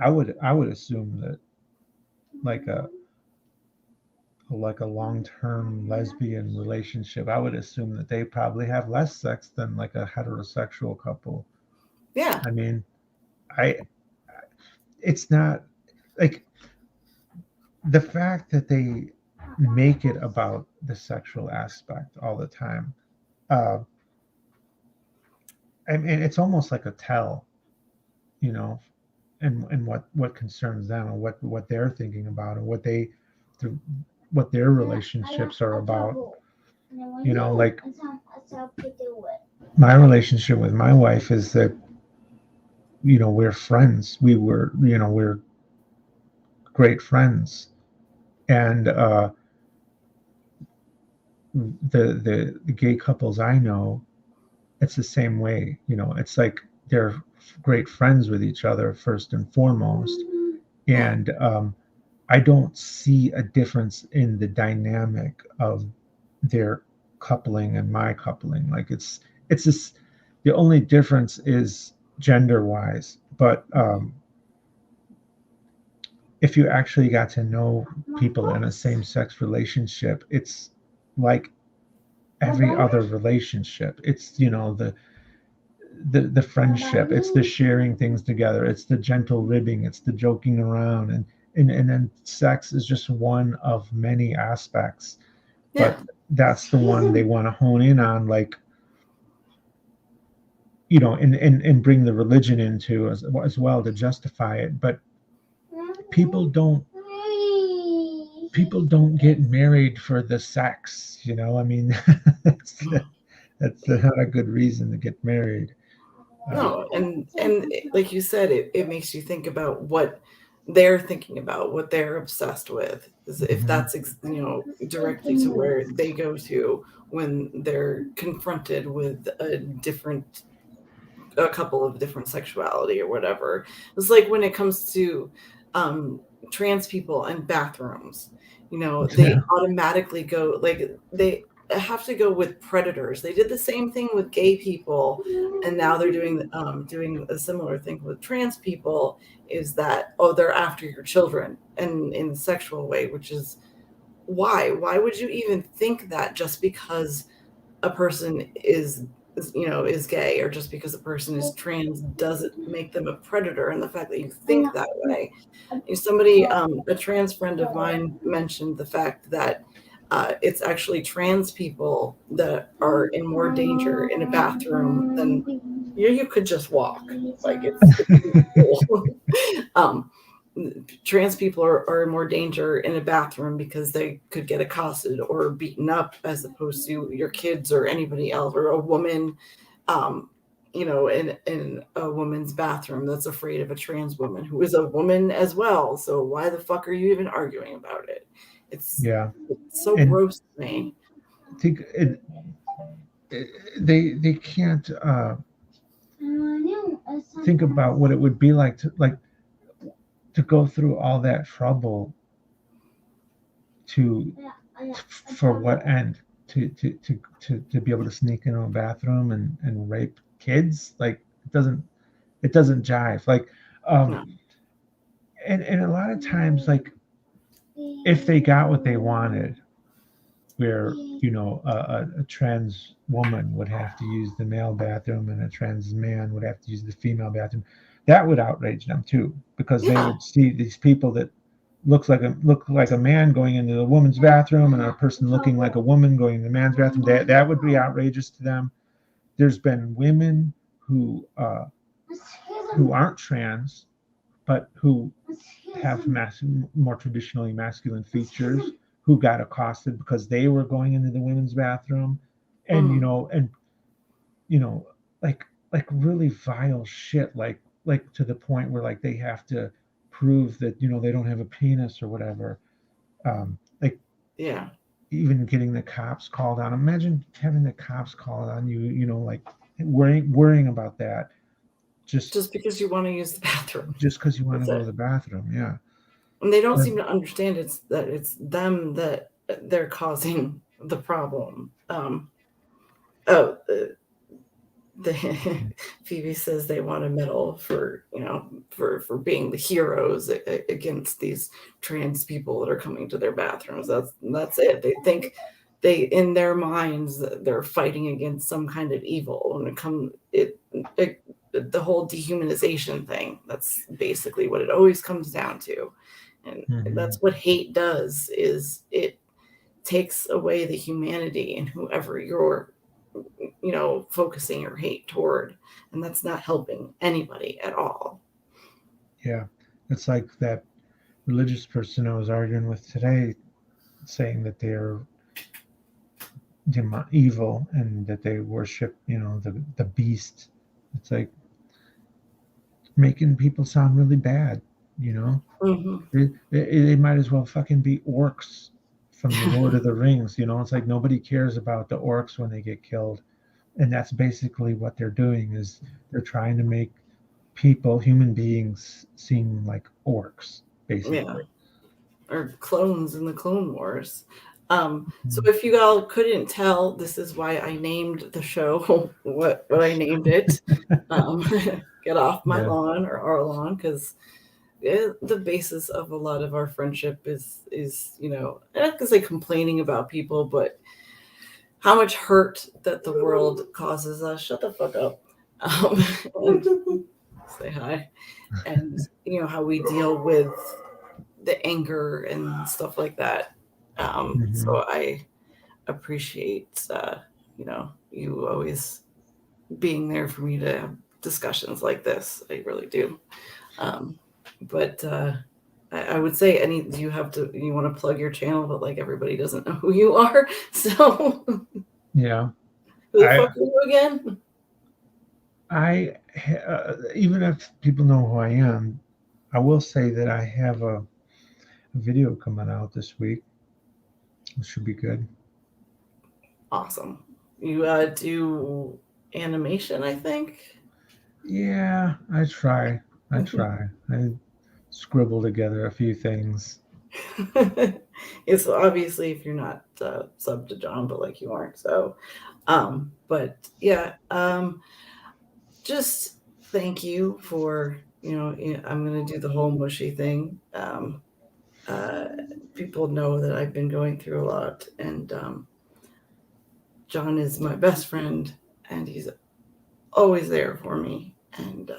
I would assume that like a long-term lesbian relationship, I would assume that they probably have less sex than like a heterosexual couple. Yeah. I mean, I it's not like the fact that they make it about the sexual aspect all the time. Uh, I mean, it's almost like a tell, you know, and what concerns them, or what they're thinking about, or th- what their relationships are about. You know, like my relationship with my wife is that, you know, we're friends. We're great friends, and the gay couples I know, it's the same way. You know, it's like they're great friends with each other first and foremost, Yeah. and I don't see a difference in the dynamic of their coupling and my coupling. Like it's just the only difference is gender wise, but if you actually got to know people in a same sex relationship, it's like every other relationship. It's, you know, the friendship, it's the sharing things together, it's the gentle ribbing, it's the joking around, and then sex is just one of many aspects, Yeah. but that's the one they want to hone in on, like, you know, and bring the religion into as well to justify it. But people don't people don't get married for the sex, you know. I mean, that's, that's not a good reason to get married. No, and like you said, it makes you think about what they're thinking about, what they're obsessed with. Is if Mhm. that's you know, directly to where they go to when they're confronted with a couple of different sexuality or whatever. It's like when it comes to um, trans people and bathrooms, you know, they Yeah. automatically go like they have to go with predators. They did the same thing with gay people, and now they're doing a similar thing with trans people. Is that, oh, they're after your children and in a sexual way, which is why? Why would you even think that just because a person is, you know, is gay, or just because a person is trans doesn't make them a predator? And the fact that you think that way, somebody, a trans friend of mine mentioned the fact that it's actually trans people that are in more danger in a bathroom than you could just walk. Like it's pretty cool. um, Trans people are in more danger in a bathroom because they could get accosted or beaten up, as opposed to your kids or anybody else, or a woman, um, you know, in a woman's bathroom that's afraid of a trans woman who is a woman as well. So why the fuck are you even arguing about it? It's, Yeah. it's so And gross to me. think they can't think about what it would be like to go through all that trouble to for what end, to be able to sneak into a bathroom and rape kids. Like, it doesn't jive, like, No. and a lot of times, like, if they got what they wanted, where, you know, a trans woman would have to use the male bathroom and a trans man would have to use the female bathroom, that would outrage them too, because they Yeah. would see these people that look like a man going into the woman's bathroom, and a person looking like a woman going into the man's bathroom. That would be outrageous to them. There's been women who aren't trans, but who have more traditionally masculine features, who got accosted because they were going into the women's bathroom, and Mm. you know, like really vile shit, like to the point where like they have to prove that they don't have a penis or whatever. Like Yeah. even getting the cops called on. Imagine having the cops called on you. Like worrying about that just Just because you want to use the bathroom. just because you want to That's go to it. the bathroom. Yeah. And they don't But, seem to understand it's them that they're causing the problem. Oh, the Phoebe says they want a medal for for being the heroes against these trans people that are coming to their bathrooms. That's it. They think they in their minds they're fighting against some kind of evil when it the whole dehumanization thing. That's basically what it always comes down to, and mm-hmm. that's what hate does. Is it takes away the humanity in whoever you're focusing your hate toward, and that's not helping anybody at all. Yeah, it's like that religious person I was arguing with today, saying that they're evil and that they worship, the beast. It's like making people sound really bad, you know. Mm-hmm. They might as well fucking be orcs from the Lord of the Rings. It's like nobody cares about the orcs when they get killed, and that's basically what they're doing. Is they're trying to make human beings, seem like orcs, Yeah, basically. or clones in the Clone Wars. So Mhm. if you all couldn't tell, this is why I named the show what I named it. Um, Get off my Yeah. lawn or our lawn, because the basis of a lot of our friendship is not because say complaining about people, but how much hurt that the world causes us. Shut the fuck up. And say hi. And how we deal with the anger and stuff like that. Mm-hmm. So I appreciate you always being there for me to have discussions like this. I really do. But I would say you want to plug your channel, but like everybody doesn't know who you are. So Yeah. who the I fuck are you again? Even if people know who I am, I will say that I have a video coming out this week. It should be good. Awesome. You do animation, I think. Yeah, I try. I scribble together a few things. It's obviously if you're not sub to John, but like you aren't. So, but yeah, just thank you for I'm gonna do the whole mushy thing. Uh, People know that I've been going through a lot, and John is my best friend, and he's always there for me. And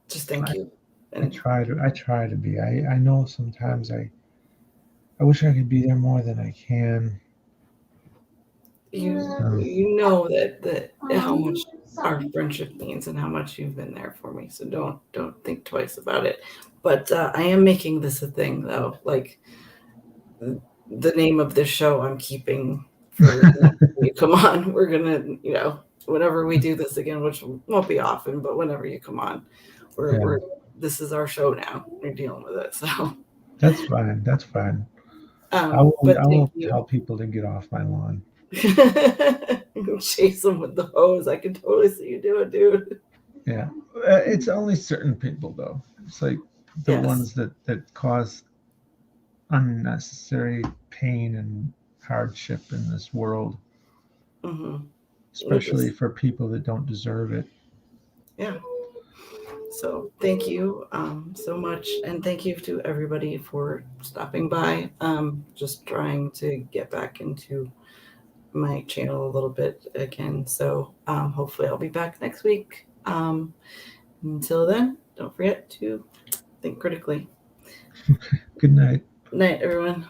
just thank I, you. I And try to. I try to be. I know sometimes I wish I could be there more than I can. So, you know that how much our friendship means and how much you've been there for me, so don't think twice about it. But I am making this a thing, though. Like the name of this show I'm keeping for when you come on. We're gonna whenever we do this again, which won't be often, but whenever you come on, yeah, we're this is our show now. We're dealing with it. So that's fine. That's fine. but I thank will you. tell people to get off my lawn. Chase them with the hose. I can totally see you do it, dude. Yeah, it's only certain people though. It's like the Yes. ones that cause unnecessary pain and hardship in this world, Mm-hmm. especially for people that don't deserve it. Yeah. So thank you so much, and thank you to everybody for stopping by. Just trying to get back into my channel a little bit again. So hopefully I'll be back next week. Until then, don't forget to think critically. Good night. Night, everyone.